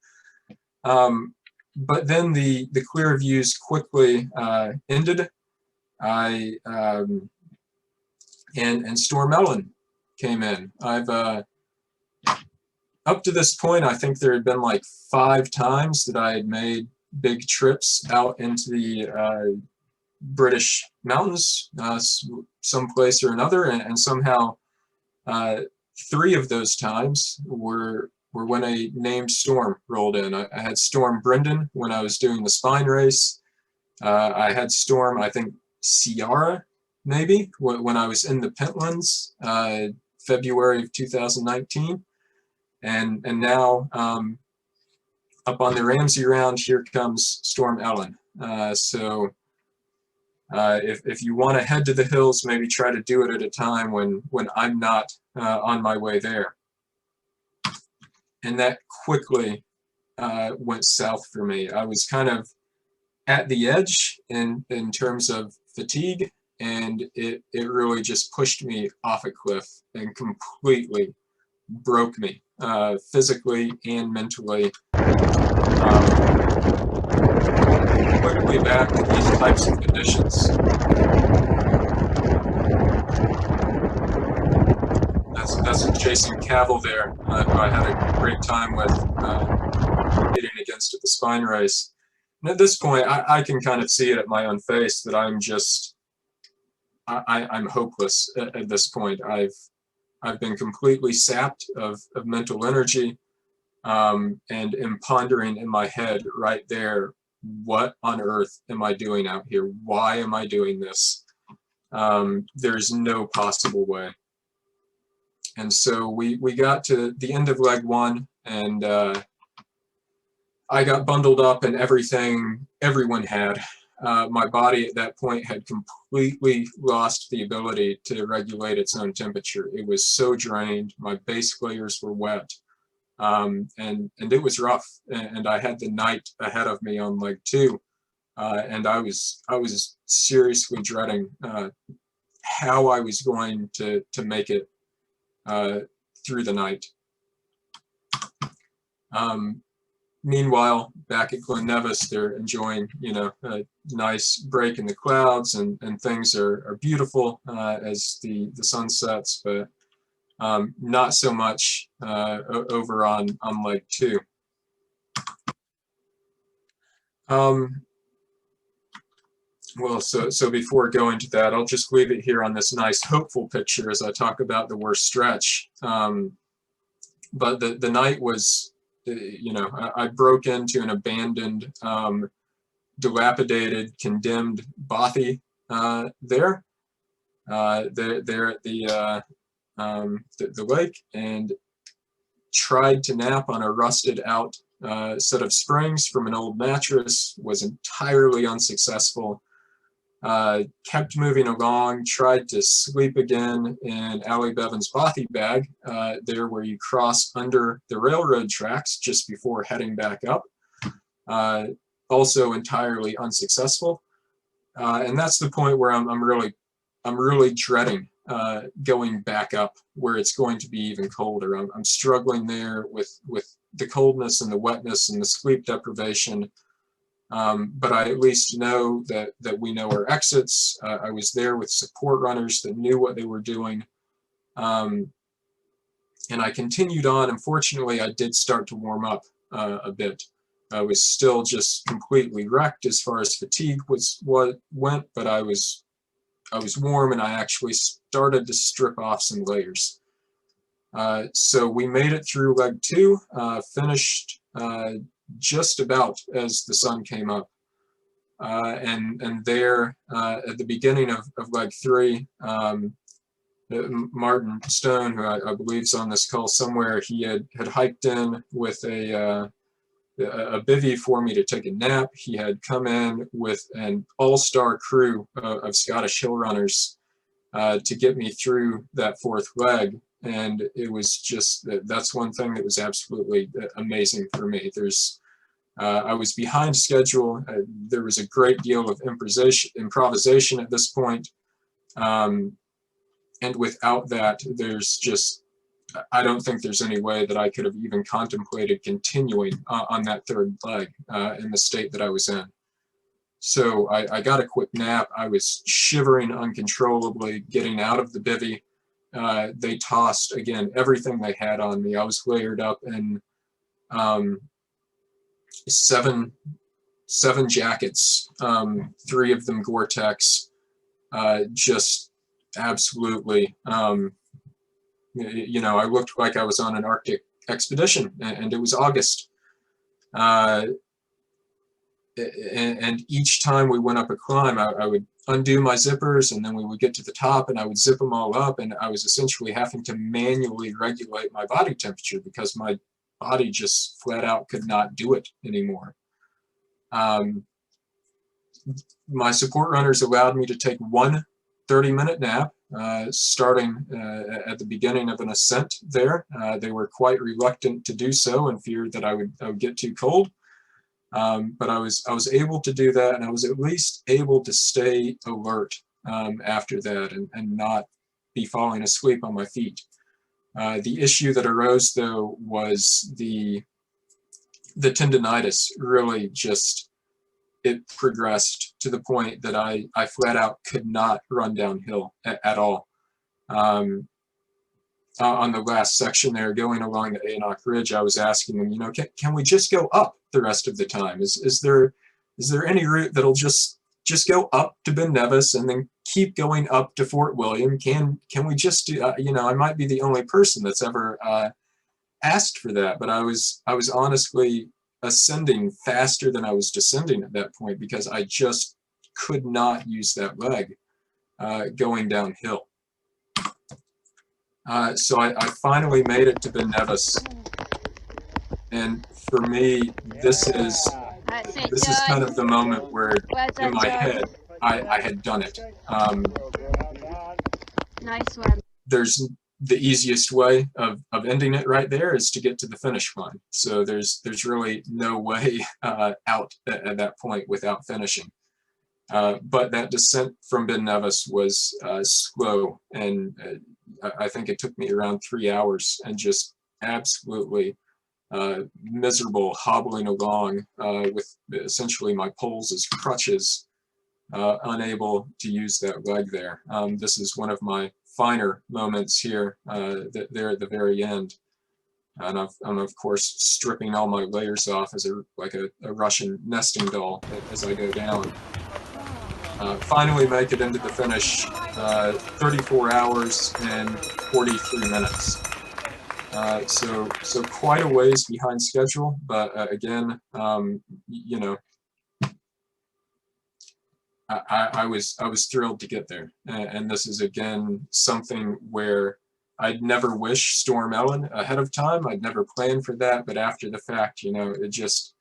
But then the clear views quickly ended. And Storm Ellen came in. Up to this point, I think there had been like 5 times that I had made big trips out into the British mountains, someplace or another, and somehow 3 of those times were when a named storm rolled in. I had Storm Brendan when I was doing the spine race. I had Storm, I think, Ciara, maybe, when I was in the Pentlands, February of 2019. And now, up on the Ramsay Round, here comes Storm Ellen. So if you want to head to the hills, maybe try to do it at a time when I'm not on my way there. And that quickly went south for me. I was kind of at the edge in terms of fatigue, and it really just pushed me off a cliff and completely broke me, physically and mentally. Quickly back to these types of conditions. That's Jason Cavill there, who I had a great time with hitting against at the spine race. And at this point, I can kind of see it at my own face that I'm just, I'm hopeless at this point. I've been completely sapped of mental energy, and am pondering in my head right there, what on earth am I doing out here? Why am I doing this? There's no possible way. And so we got to the end of leg one, and I got bundled up in everything everyone had. My body at that point had completely lost the ability to regulate its own temperature. It was so drained. My base layers were wet, and it was rough. And I had the night ahead of me on leg two, and I was seriously dreading how I was going to make it through the night. Meanwhile, back at Glen Nevis, they're enjoying, you know, a nice break in the clouds, and things are beautiful as the sun sets, but not so much over on leg two. Well, so before going to that, I'll just leave it here on this nice hopeful picture as I talk about the worst stretch. But the night was, you know, I broke into an abandoned, dilapidated, condemned bothy there at the lake, and tried to nap on a rusted out set of springs from an old mattress. Was entirely unsuccessful. Kept moving along, tried to sleep again in Allie Bevan's bothy bag, there where you cross under the railroad tracks just before heading back up. Also entirely unsuccessful. And that's the point where I'm really dreading going back up where it's going to be even colder. I'm struggling there with the coldness and the wetness and the sleep deprivation. But I at least know that we know our exits. I was there with support runners that knew what they were doing. And I continued on. Unfortunately, I did start to warm up a bit. I was still just completely wrecked as far as fatigue was what went, but I was warm, and I actually started to strip off some layers. So we made it through leg 2, finished just about as the sun came up. And there, at the beginning of leg 3, Martin Stone, who I believe is on this call somewhere, he had hiked in with a bivvy for me to take a nap. He had come in with an all-star crew of Scottish hill runners to get me through that 4th leg. And it was just, that's one thing that was absolutely amazing for me. I was behind schedule. There was a great deal of improvisation at this point. And without that, I don't think there's any way that I could have even contemplated continuing on that 3rd leg in the state that I was in. So I got a quick nap. I was shivering uncontrollably getting out of the bivvy. They tossed, again, everything they had on me. I was layered up in seven jackets, 3 of them Gore-Tex, just absolutely, you know, I looked like I was on an Arctic expedition, and it was August. And each time we went up a climb, I would undo my zippers, and then we would get to the top, and I would zip them all up, and I was essentially having to manually regulate my body temperature because my body just flat out could not do it anymore. My support runners allowed me to take one 30-minute nap, starting at the beginning of an ascent there. They were quite reluctant to do so and feared that I would get too cold. But I was able to do that, and I was at least able to stay alert after that and not be falling asleep on my feet. The issue that arose, though, was the tendinitis really just, it progressed to the point that I flat out could not run downhill at all. On the last section there, going along the Aenoch Ridge, I was asking them, you know, can we just go up the rest of the time? Is there any route that'll just go up to Ben Nevis and then keep going up to Fort William? Can we just do, you know, I might be the only person that's ever asked for that, but I was honestly ascending faster than I was descending at that point because I just could not use that leg going downhill. So I finally made it to Ben Nevis, and for me, this is kind of the moment where in my head I had done it. Nice one. There's the easiest way of ending it right there is to get to the finish line. So there's really no way out at that point without finishing. But that descent from Ben Nevis was slow, and I think it took me around 3 hours, and just absolutely miserable, hobbling along with essentially my poles as crutches, unable to use that leg there. This is one of my finer moments here there at the very end. And I'm of course stripping all my layers off as like a Russian nesting doll as I go down. Finally make it into the finish, 34 hours and 43 minutes. So quite a ways behind schedule, but again, you know, I was thrilled to get there, and this is again something where I'd never wish Storm Ellen ahead of time. I'd never planned for that, but after the fact, you know, it just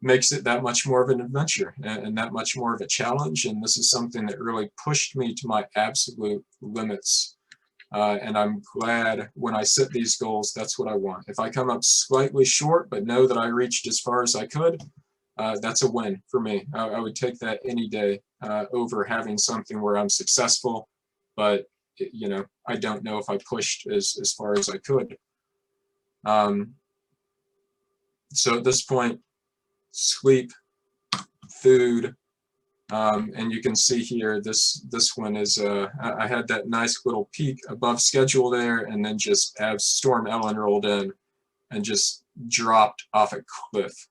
makes it that much more of an adventure and that much more of a challenge. And this is something that really pushed me to my absolute limits. And I'm glad when I set these goals, that's what I want. If I come up slightly short, but know that I reached as far as I could, that's a win for me. I would take that any day over having something where I'm successful, but you know, I don't know if I pushed as far as I could. So at this point, sleep, food, and you can see here this one is I had that nice little peak above schedule there, and then just as Storm Ellen rolled in and just dropped off a cliff.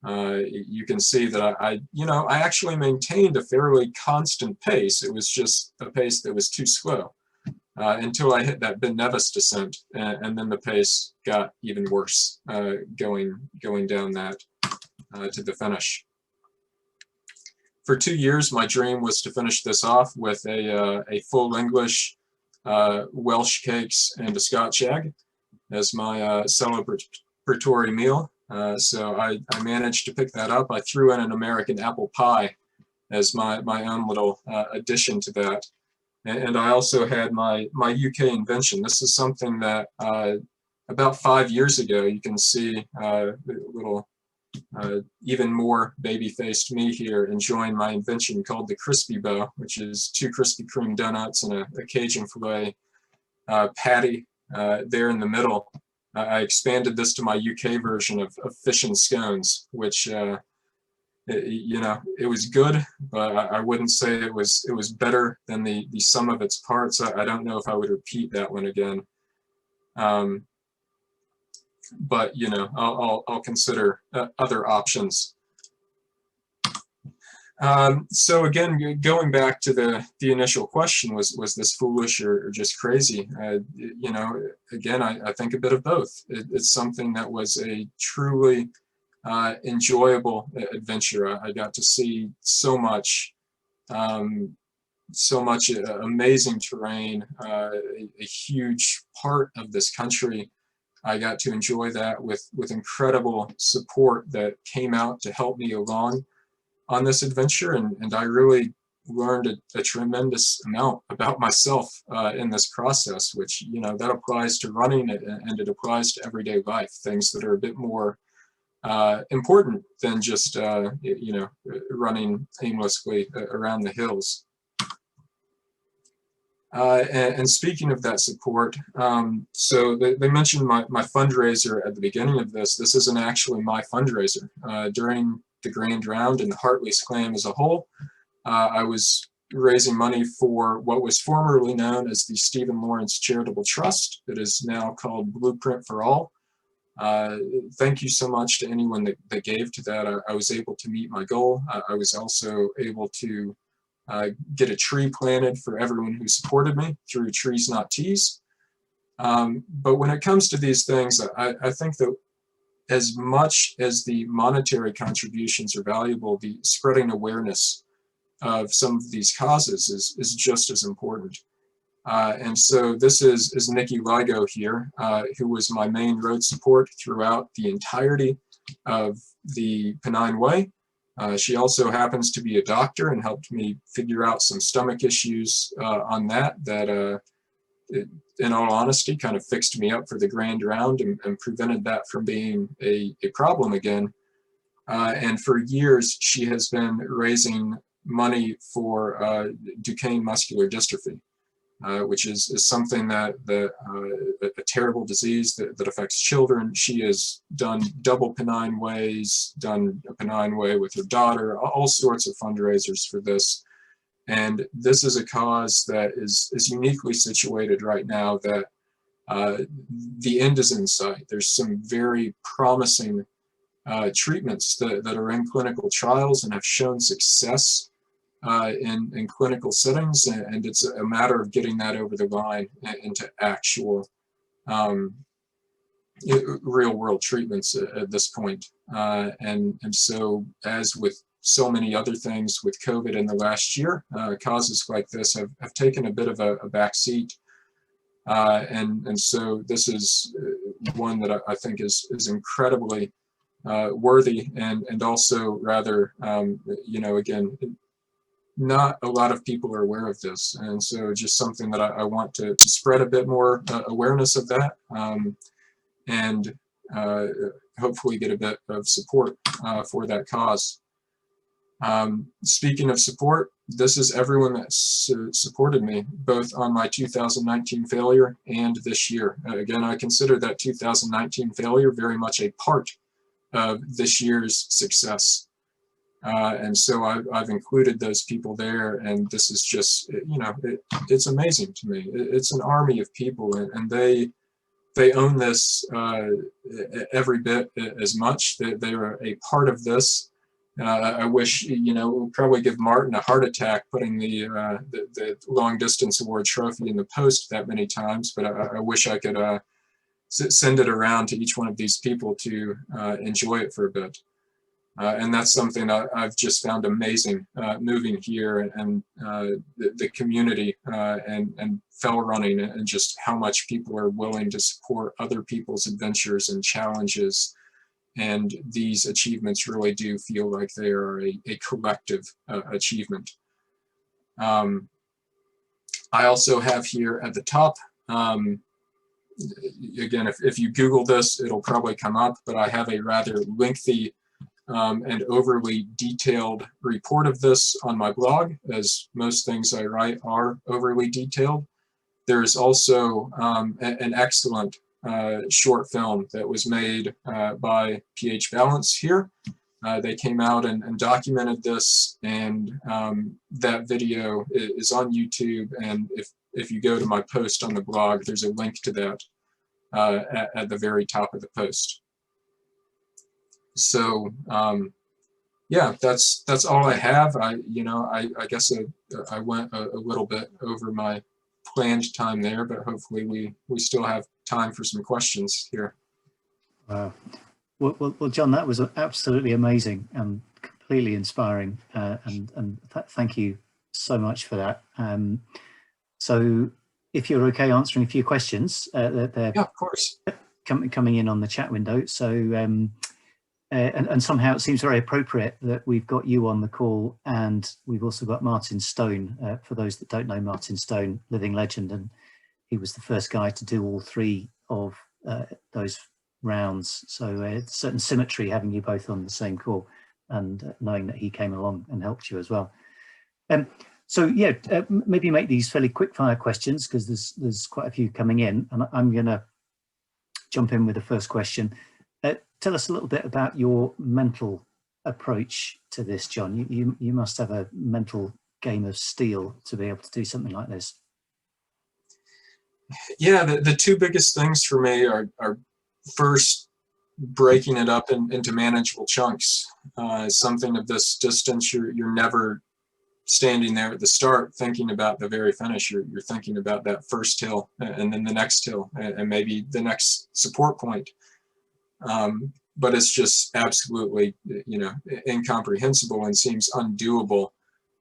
You can see that I actually maintained a fairly constant pace. It was just a pace that was too slow. until I hit that Ben Nevis descent, and then the pace got even worse going down that to the finish. For 2 years, my dream was to finish this off with a full English, Welsh cakes, and a Scotch egg as my celebratory meal. So I managed to pick that up. I threw in an American apple pie as my own little addition to that. And I also had my UK invention. This is something that about 5 years ago, you can see little even more baby-faced me here enjoying my invention called the Crispy Bow, which is 2 Krispy Kreme donuts and a Cajun filet patty there in the middle. I expanded this to my UK version of fish and scones, which you know, it was good, but I wouldn't say it was better than the sum of its parts. I don't know if I would repeat that one again. But you know, I'll consider other options. So again, going back to the initial question, was this foolish or just crazy? You know, again, I think a bit of both. It's something that was a truly enjoyable adventure. I got to see so much amazing terrain, a huge part of this country. I got to enjoy that with incredible support that came out to help me along on this adventure, and I really learned a tremendous amount about myself in this process, which, you know, that applies to running and it applies to everyday life, things that are a bit more important than just you know, running aimlessly around the hills. And speaking of that support, so they mentioned my fundraiser at the beginning of this. This isn't actually my fundraiser. During the Grand Round and the Hartley's Clam as a whole, I was raising money for what was formerly known as the Stephen Lawrence Charitable Trust. It is now called Blueprint for All. Thank you so much to anyone that gave to that. I was able to meet my goal. I was also able to get a tree planted for everyone who supported me through Trees Not Teas. But when it comes to these things, I think that as much as the monetary contributions are valuable, the spreading awareness of some of these causes is just as important. And so this is Nikki Ligo here, who was my main road support throughout the entirety of the Pennine Way. She also happens to be a doctor and helped me figure out some stomach issues on that in all honesty, kind of fixed me up for the Grand Round and prevented that from being a problem again. And for years, she has been raising money for Duchenne muscular dystrophy, which is something that a terrible disease that affects children. She has done double Pennine Ways, done a Pennine Way with her daughter, all sorts of fundraisers for this. And this is a cause that is uniquely situated right now, that the end is in sight. There's some very promising treatments that are in clinical trials and have shown success in clinical settings, and it's a matter of getting that over the line into actual real world treatments at this point. And so, as with so many other things with COVID in the last year, causes like this have taken a bit of a back seat. And so this is one that I think is incredibly worthy, and also rather, you know, again, not a lot of people are aware of this. And so just something that I want to spread a bit more awareness of that, and hopefully get a bit of support for that cause. Speaking of support, this is everyone that supported me, both on my 2019 failure and this year. Again, I consider that 2019 failure very much a part of this year's success. And so I've included those people there, and this is just, you know, it's amazing to me. It's an army of people, and they own this every bit as much. They are a part of this. I wish, you know, it would probably give Martin a heart attack putting the long distance award trophy in the post that many times, but I wish I could send it around to each one of these people to enjoy it for a bit. And that's something I've just found amazing moving here, and the community and fell running, and just how much people are willing to support other people's adventures and challenges. And these achievements really do feel like they are a collective achievement. I also have here at the top, again, if you Google this, it'll probably come up, but I have a rather lengthy and overly detailed report of this on my blog, as most things I write are overly detailed. There's also an excellent short film that was made by PH Balance here. They came out and documented this, and that video is on YouTube, and if you go to my post on the blog, there's a link to that at the very top of the post. So yeah, that's all I have. I guess I went a little bit over my planned time there, but hopefully we still have time for some questions here. Wow. Well, John, that was absolutely amazing and completely inspiring, and thank you so much for that. So if you're okay answering a few questions, they're yeah, of course, coming in on the chat window. So and somehow it seems very appropriate that we've got you on the call, and we've also got Martin Stone. For those that don't know Martin Stone, living legend, and he was the first guy to do all three of those rounds. So it's certain symmetry having you both on the same call, and knowing that he came along and helped you as well. So yeah, maybe make these fairly quick fire questions, because there's quite a few coming in, and I'm going to jump in with the first question. Tell us a little bit about your mental approach to this, John. You must have a mental game of steel to be able to do something like this. Yeah, the two biggest things for me are first, breaking it up into manageable chunks. Something of this distance, you're never standing there at the start thinking about the very finish. You're thinking about that first hill, and then the next hill, and maybe the next support point. But it's just absolutely, incomprehensible, and seems undoable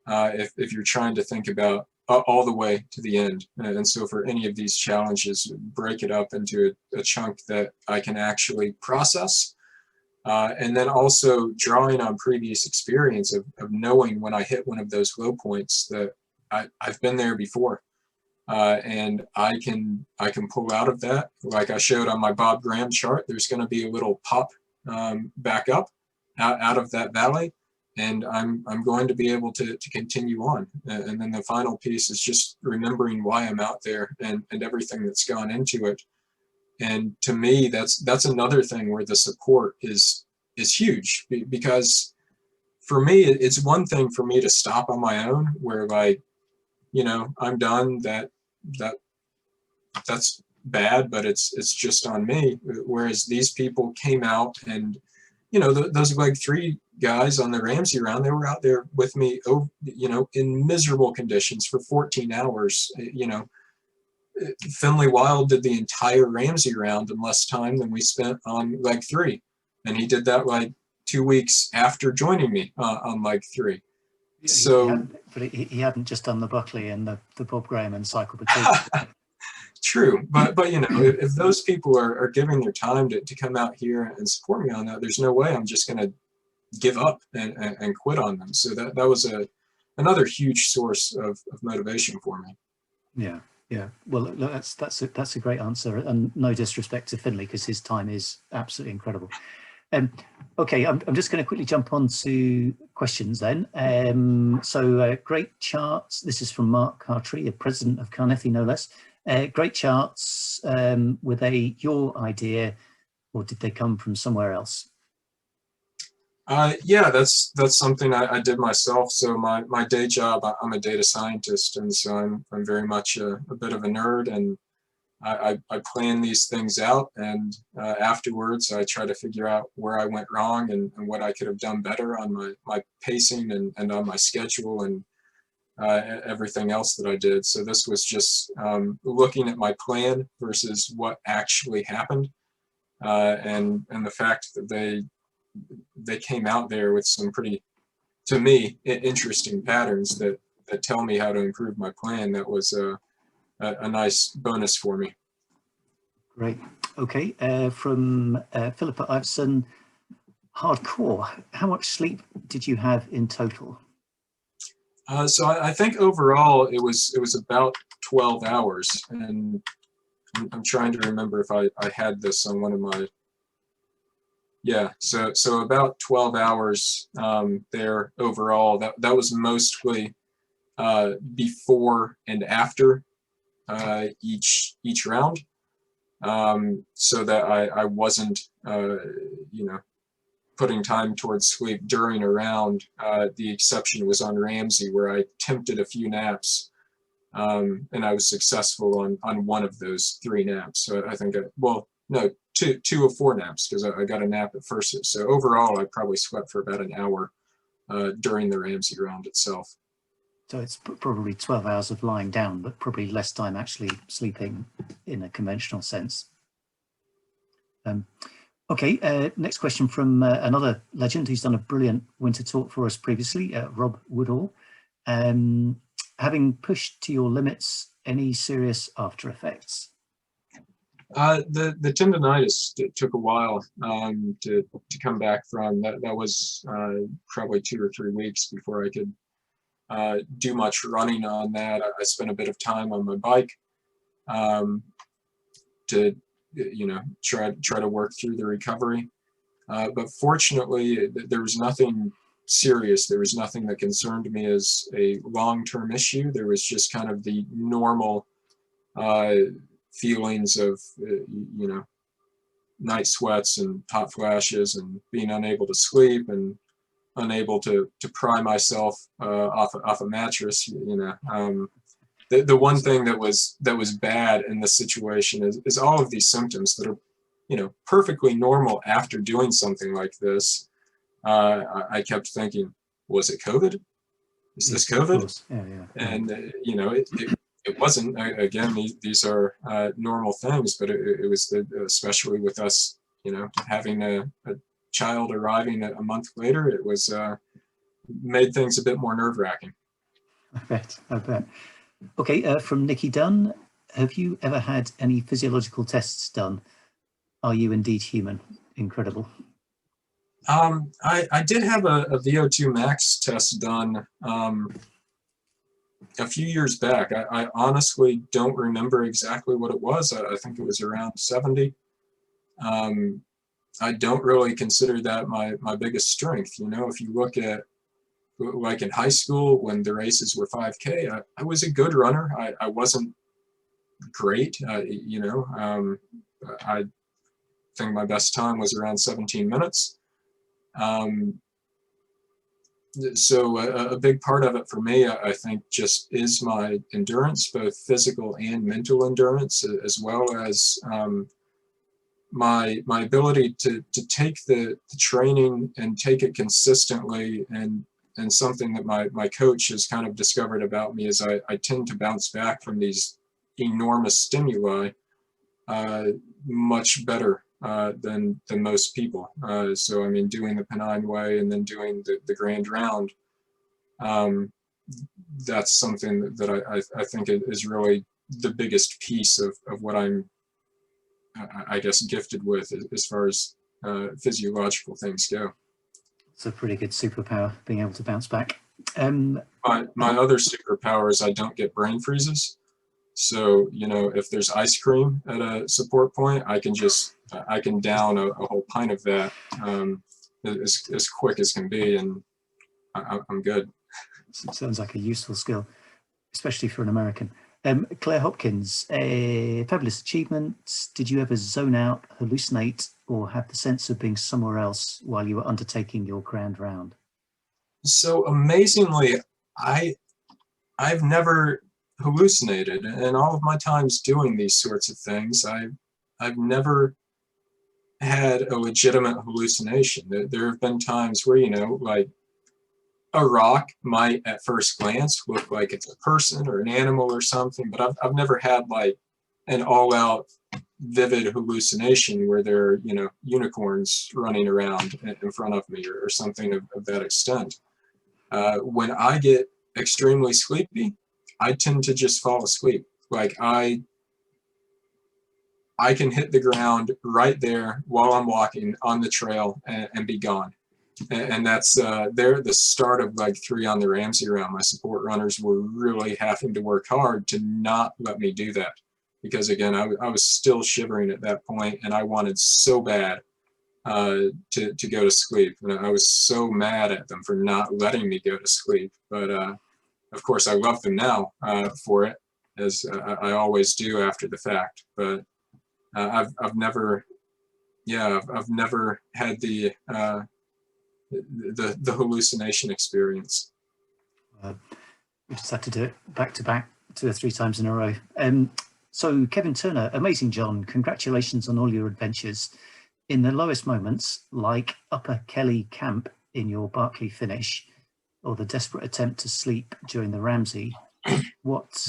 if you're trying to think about all the way to the end. And so for any of these challenges, break it up into a chunk that I can actually process. And then also drawing on previous experience of knowing when I hit one of those low points that I've been there before. And I can pull out of that. Like I showed on my Bob Graham chart, there's going to be a little pop back up out of that valley, and I'm going to be able to continue on. And then the final piece is just remembering why I'm out there, and everything that's gone into it. And to me, that's another thing where the support is huge, because for me, it's one thing for me to stop on my own, where like, I'm done, that's bad, but it's just on me. Whereas these people came out, and those leg 3 guys on the Ramsay round, they were out there with me, in miserable conditions for 14 hours. Finley Wild did the entire Ramsay round in less time than we spent on leg 3, and he did that like 2 weeks after joining me on leg 3. So he hadn't just done the Buckley and the Bob Graham and cycle between. True, but if those people are giving their time to come out here and support me on that, there's no way I'm just going to give up and quit on them. So that was another huge source of motivation for me. Yeah. Well, that's a great answer, and no disrespect to Finley, because his time is absolutely incredible. Okay, I'm just going to quickly jump on to questions then. So great charts. This is from Mark Hartree, a president of Carnethy, no less. Great charts. Were they your idea, or did they come from somewhere else? Yeah, that's something I did myself. So my day job, I'm a data scientist, and so I'm very much a bit of a nerd, and I plan these things out, and afterwards I try to figure out where I went wrong and what I could have done better on my pacing and on my schedule and everything else that I did. So this was just looking at my plan versus what actually happened, and the fact that they came out there with some pretty, to me, interesting patterns that tell me how to improve my plan. That was a nice bonus for me. Great. Okay. From Philippa Iveson, hardcore. How much sleep did you have in total? So I think overall it was about 12 hours, and I'm trying to remember if I had this on one of my, yeah, so about 12 hours there overall. That was mostly before and after each round, so that I wasn't you know, putting time towards sleep during a round. The exception was on Ramsay, where I attempted a few naps, and I was successful on one of those 3 naps. So I think, well, no, two of 4 naps, because I got a nap at first. So overall, I probably slept for about an hour during the Ramsay round itself. So it's probably 12 hours of lying down, but probably less time actually sleeping in a conventional sense. Okay, next question from another legend who's done a brilliant winter talk for us previously, Rob Woodall. Having pushed to your limits, any serious after effects? The tendonitis took a while to come back from. That was probably 2 or 3 weeks before I could do much running on that. I spent a bit of time on my bike to, you know, try to work through the recovery. But fortunately, there was nothing serious. There was nothing that concerned me as a long-term issue. There was just kind of the normal feelings of, you know, night sweats and hot flashes and being unable to sleep and unable to pry myself off a mattress. You know, the one thing that was bad in this situation is all of these symptoms that are, you know, perfectly normal after doing something like this. I kept thinking, was it COVID? Is this COVID? Yeah. And you know, it wasn't. Again, these are normal things, but it was especially with us, you know, having a child arriving a month later, it was made things a bit more nerve-wracking. I bet. Okay, from Nikki Dunn, have you ever had any physiological tests done? Are you indeed human? Incredible. I did have a VO2 max test done a few years back. I honestly don't remember exactly what it was. I think it was around 70. I don't really consider that my biggest strength. You know, if you look at, like in high school when the races were 5K, I was a good runner. I wasn't great. You know, I think my best time was around 17 minutes. So a big part of it for me, I think, just is my endurance, both physical and mental endurance, as well as my ability to take the training and take it consistently. And something that my coach has kind of discovered about me is I tend to bounce back from these enormous stimuli much better than most people. So I mean, doing the Pennine Way and then doing the Grand Round, that's something that I think is really the biggest piece of what I'm, I guess, gifted with as far as physiological things go. It's a pretty good superpower, being able to bounce back. My other superpower is I don't get brain freezes. So, you know, if there's ice cream at a support point, I can down a whole pint of that as quick as can be, and I'm good. Sounds like a useful skill, especially for an American. Claire Hopkins, a fabulous achievement. Did you ever zone out, hallucinate, or have the sense of being somewhere else while you were undertaking your Grand Round? So amazingly, I've never hallucinated. And all of my times doing these sorts of things, I've never had a legitimate hallucination. There have been times where, you know, like a rock might at first glance look like it's a person or an animal or something, but I've never had like an all-out vivid hallucination where there are, you know, unicorns running around in front of me or something of that extent. When I get extremely sleepy, I tend to just fall asleep. Like I can hit the ground right there while I'm walking on the trail and be gone. And that's there the start of like 3 on the Ramsay round. My support runners were really having to work hard to not let me do that, because again, I was still shivering at that point, and I wanted so bad to go to sleep, and I was so mad at them for not letting me go to sleep. But of course, I love them now for it, as I always do after the fact. But I've never, yeah, I've never had the hallucination experience. We just had to do it back to back 2 or 3 times in a row. So Kevin Turner, amazing John, congratulations on all your adventures. In the lowest moments, like Upper Kelly Camp in your Barclay finish, or the desperate attempt to sleep during the Ramsay, what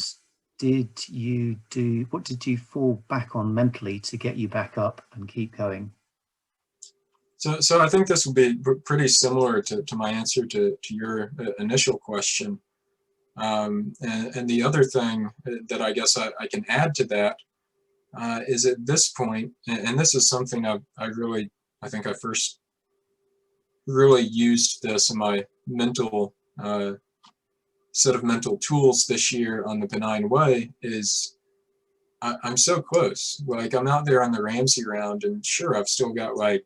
did you do? What did you fall back on mentally to get you back up and keep going? So I think this will be pretty similar to my answer to your initial question. And the other thing that I guess I can add to that is at this point, and this is something I think I first really used this in my mental set of mental tools this year on the Pennine Way, is I'm so close. Like I'm out there on the Ramsay round, and sure, I've still got like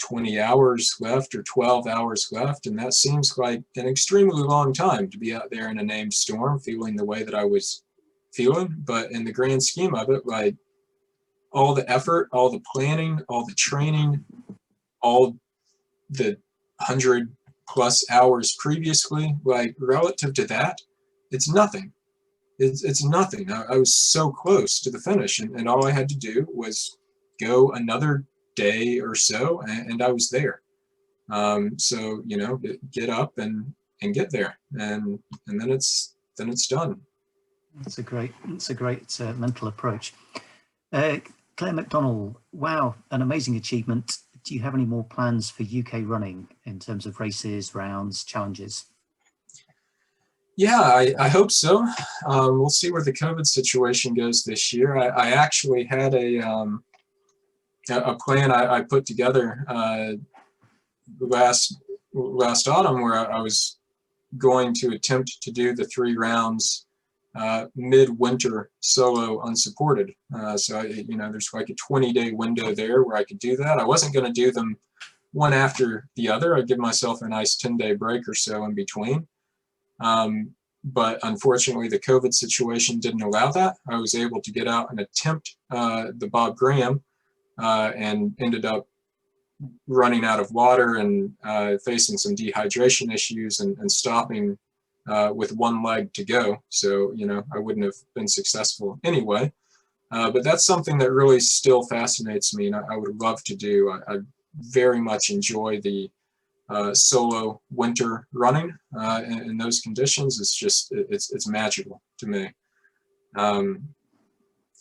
20 hours left or 12 hours left, and that seems like an extremely long time to be out there in a named storm feeling the way that I was feeling. But in the grand scheme of it, like all the effort, all the planning, all the training, all the 100+ hours previously, like relative to that, it's nothing. It's nothing. I was so close to the finish, and all I had to do was go another day or so, and I was there. So you know, get up and get there, and then it's done. That's a great mental approach. Claire McDonnell, wow, an amazing achievement. Do you have any more plans for UK running in terms of races, rounds, challenges? Yeah, I hope so. We'll see where the COVID situation goes this year. I actually had a plan I put together last autumn, where I was going to attempt to do the 3 rounds mid-winter solo unsupported. So you know, there's like a 20-day window there where I could do that. I wasn't going to do them one after the other. I'd give myself a nice 10-day break or so in between. But unfortunately, the COVID situation didn't allow that. I was able to get out and attempt the Bob Graham, and ended up running out of water and facing some dehydration issues, and stopping with 1 leg to go. So, you know, I wouldn't have been successful anyway. But that's something that really still fascinates me, and I would love to do. I very much enjoy the solo winter running in those conditions. It's just, it's magical to me.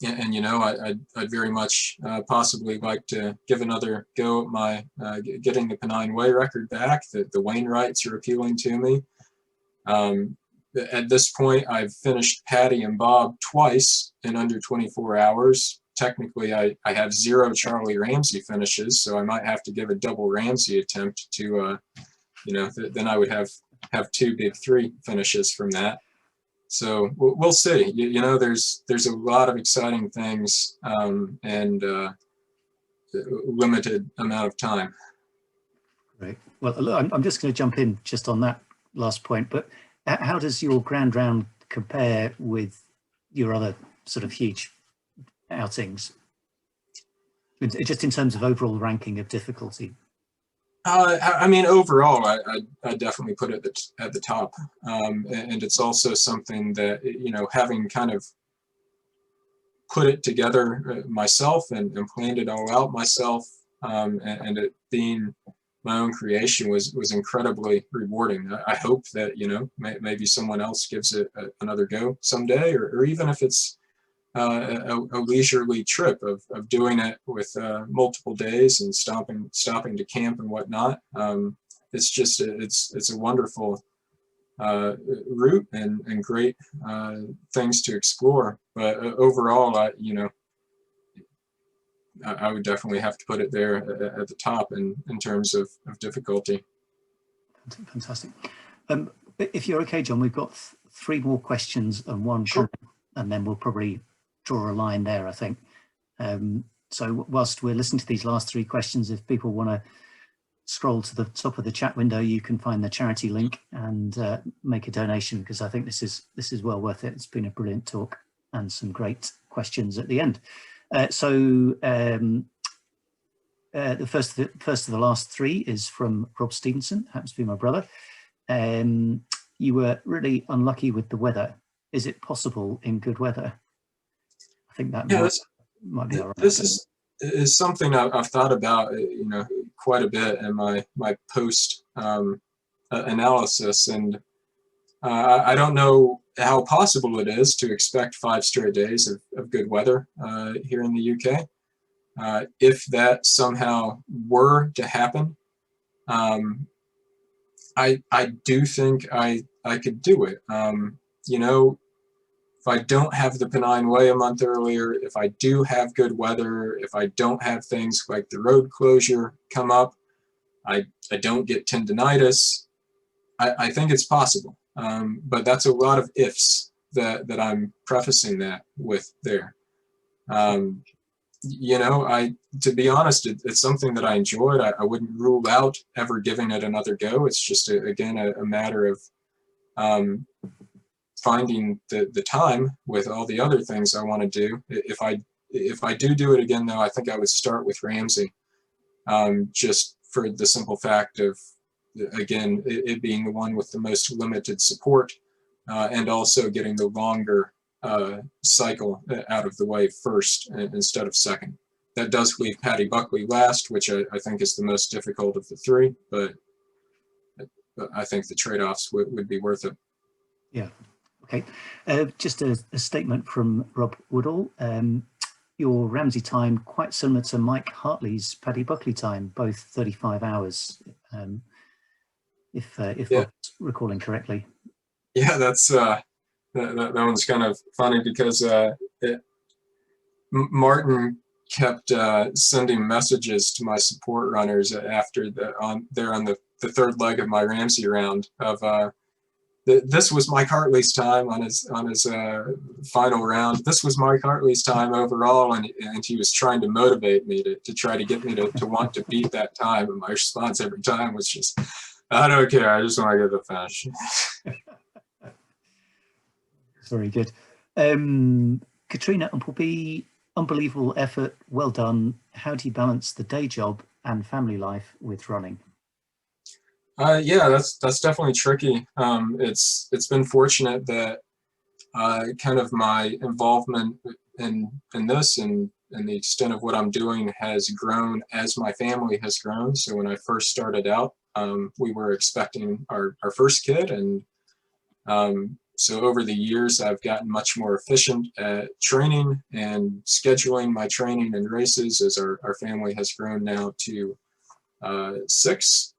And you know, I'd very much possibly like to give another go at my getting the Pennine Way record back. The Wainwrights are appealing to me. At this point, I've finished Paddy and Bob twice in under 24 hours. Technically, I have 0 Charlie Ramsay finishes, so I might have to give a double Ramsay attempt to, you know, then I would have 2 big 3 finishes from that. So we'll see. You know, there's a lot of exciting things, and limited amount of time. Great. Well, look, I'm just going to jump in just on that last point, but how does your Grand Round compare with your other sort of huge outings, just in terms of overall ranking of difficulty? I mean, overall, I definitely put it at the top, and it's also something that, you know, having kind of put it together myself and planned it all out myself, and it being my own creation was incredibly rewarding. I hope that, you know, maybe someone else gives it another go someday, or even if it's a leisurely trip of doing it with multiple days and stopping to camp and whatnot. It's just it's a wonderful route and great things to explore. But overall, you know, I would definitely have to put it there at the top in terms of difficulty. Fantastic. If you're okay, John, we've got three more questions and one Sure. comment, and then we'll probably draw a line there, I think. So whilst we're listening to these last three questions, if people want to scroll to the top of the chat window, you can find the charity link and make a donation, because I think this is well worth it. It's been a brilliant talk and some great questions at the end. The first of the last three is from Rob Stevenson, happens to be my brother. You were really unlucky with the weather. Is it possible in good weather? I think that might be all right. This is something I've thought about, you know, quite a bit in my post analysis, and I don't know how possible it is to expect 5 straight days of good weather here in the UK. If that somehow were to happen, I do think I could do it. You know, if I don't have the Pennine Way a month earlier, if I do have good weather, if I don't have things like the road closure come up, I don't get tendinitis, I think it's possible. But that's a lot of ifs that I'm prefacing that with there. You know, to be honest, it's something that I enjoyed. I wouldn't rule out ever giving it another go. It's just, again, a matter of finding the time with all the other things I want to do. If I do it again, though, I think I would start with Ramsay, just for the simple fact of, again, it being the one with the most limited support, and also getting the longer cycle out of the way first instead of second. That does leave Paddy Buckley last, which I think is the most difficult of the three, but I think the trade-offs would be worth it. Yeah. Okay. Just a statement from Rob Woodall. Your Ramsay time quite similar to Mike Hartley's Paddy Buckley time, both 35 hours, if Yeah. I'm recalling correctly. Yeah, that's that one's kind of funny because Martin kept sending messages to my support runners after on the third leg of my Ramsay round of this was Mike Hartley's time on his final round. This was Mike Hartley's time overall, and he was trying to motivate me to try to get me to want to beat that time. And my response every time was just, I don't care. I just want to get the finish. Very good. Katrina and Poppy, unbelievable effort. Well done. How do you balance the day job and family life with running? Yeah, that's definitely tricky. It's been fortunate that kind of my involvement in this and the extent of what I'm doing has grown as my family has grown. So when I first started out, we were expecting our first kid, and so over the years I've gotten much more efficient at training and scheduling my training and races as our family has grown now to 6.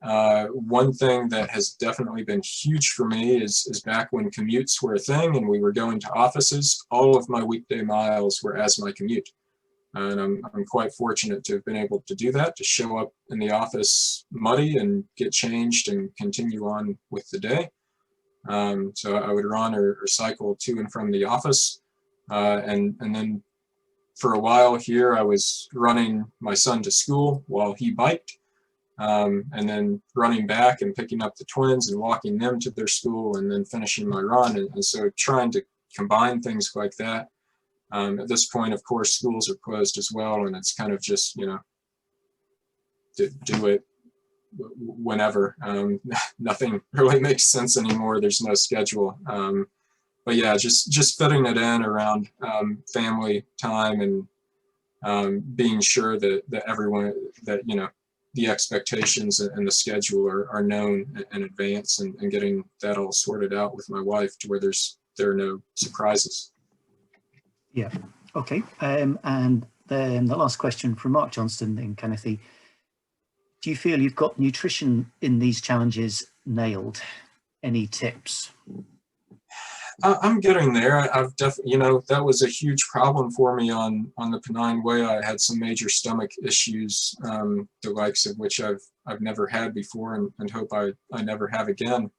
One thing that has definitely been huge for me is back when commutes were a thing and we were going to offices, all of my weekday miles were as my commute. And I'm quite fortunate to have been able to do that, to show up in the office muddy and get changed and continue on with the day. So I would run or cycle to and from the office. And then for a while here, I was running my son to school while he biked. And then running back and picking up the twins and walking them to their school and then finishing my run. And so trying to combine things like that. At this point, of course, schools are closed as well, and it's kind of just, you know, do it whenever. Nothing really makes sense anymore. There's no schedule. But yeah, just fitting it in around family time and being sure that everyone, that, you know, the expectations and the schedule are known in advance, and getting that all sorted out with my wife to where there are no surprises. Yeah. Okay. And then the last question from Mark Johnston in Carnethy. Do you feel you've got nutrition in these challenges nailed? Any tips? I'm getting there. I've definitely, you know, that was a huge problem for me on the Pennine Way. I had some major stomach issues, the likes of which I've never had before, and hope I never have again.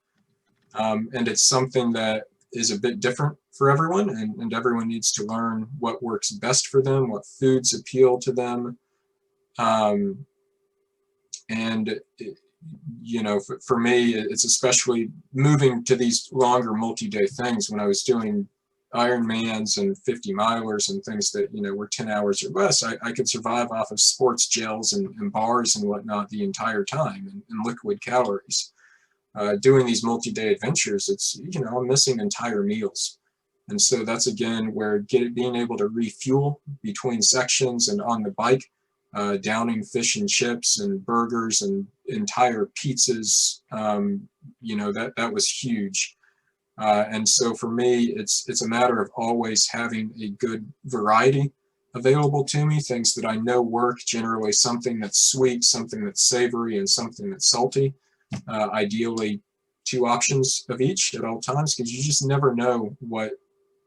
And it's something that is a bit different for everyone, and everyone needs to learn what works best for them, what foods appeal to them. And you know, for me, it's especially moving to these longer multi-day things. When I was doing Ironmans and 50 milers and things that, you know, were 10 hours or less, I could survive off of sports gels and bars and whatnot the entire time, and liquid calories. Doing these multi-day adventures, it's, you know, I'm missing entire meals. And so that's again where being able to refuel between sections and on the bike, downing fish and chips and burgers and entire pizzas, you know, that was huge. And so for me, it's a matter of always having a good variety available to me, things that I know work, generally something that's sweet, something that's savory, and something that's salty. Ideally 2 options of each at all times, because you just never know what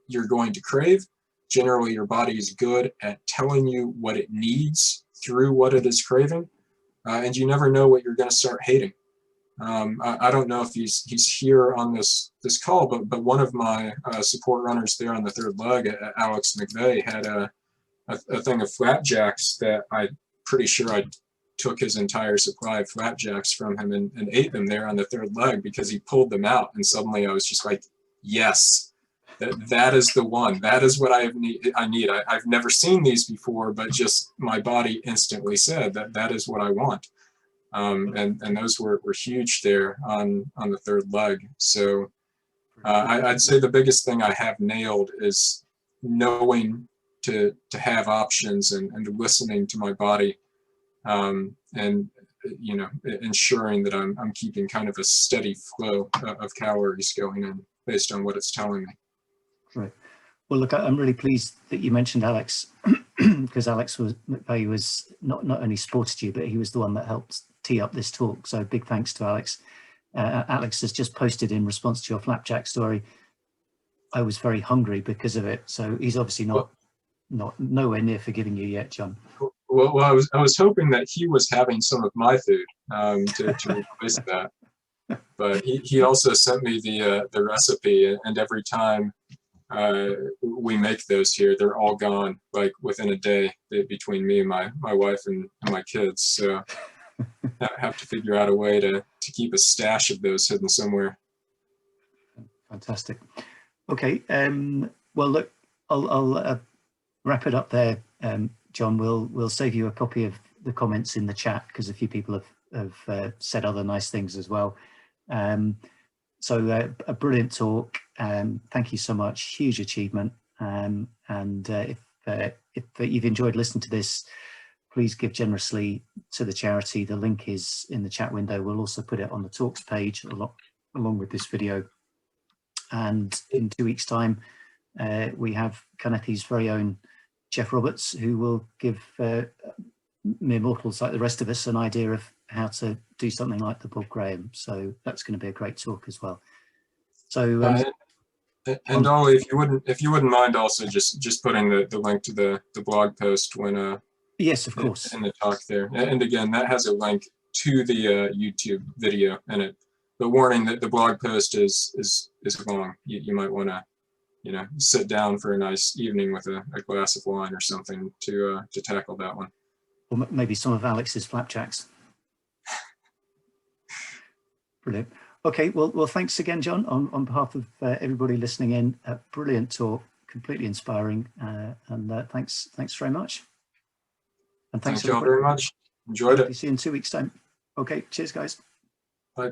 you're going to crave. Generally, your body is good at telling you what it needs through what it is craving, and you never know what you're going to start hating. I don't know if he's here on this call, but one of my support runners there on the third leg, Alex McVeigh, had a thing of flapjacks that I'm pretty sure I took his entire supply of flapjacks from him and ate them there on the third leg, because he pulled them out, and suddenly I was just like, yes, that is the one. That is what I need. I've never seen these before, but just my body instantly said that is what I want. And those were huge there on the third leg. So I'd say the biggest thing I have nailed is knowing to have options and listening to my body, and you know, ensuring that I'm keeping kind of a steady flow of calories going in based on what it's telling me. Right. Well, look, I'm really pleased that you mentioned Alex, because Alex McVeigh was not only supported you, but he was the one that helped tee up this talk. So big thanks to Alex. Alex has just posted in response to your flapjack story, I was very hungry because of it. So he's obviously not nowhere near forgiving you yet, John. Well, I was hoping that he was having some of my food to replace that, but he also sent me the recipe, and every time we make those here, they're all gone like within a day between me and my wife and my kids. So I have to figure out a way to keep a stash of those hidden somewhere. Fantastic. Okay. Well, look, I'll wrap it up there. John, we'll save you a copy of the comments in the chat, because a few people have said other nice things as well. So a brilliant talk. Thank you so much. Huge achievement. And if you've enjoyed listening to this, please give generously to the charity. The link is in the chat window. We'll also put it on the talks page along with this video. And in 2 weeks' time, we have Carnethy's very own Jeff Roberts, who will give mere mortals like the rest of us an idea of how to do something like the Bob Graham. So that's going to be a great talk as well. So and Ollie, if you wouldn't mind also just putting the link to the blog post when yes, of course, in the talk there. And again, that has a link to the YouTube video in it. But warning that the blog post is long. You might want to, you know, sit down for a nice evening with a glass of wine or something to tackle that one. Or maybe some of Alex's flapjacks. Brilliant. Okay, well, thanks again, John, on behalf of everybody listening in. Brilliant talk, completely inspiring, and thanks very much. And thanks Thank you all very much. Enjoyed it. See you in 2 weeks' time. Okay, cheers, guys. Bye.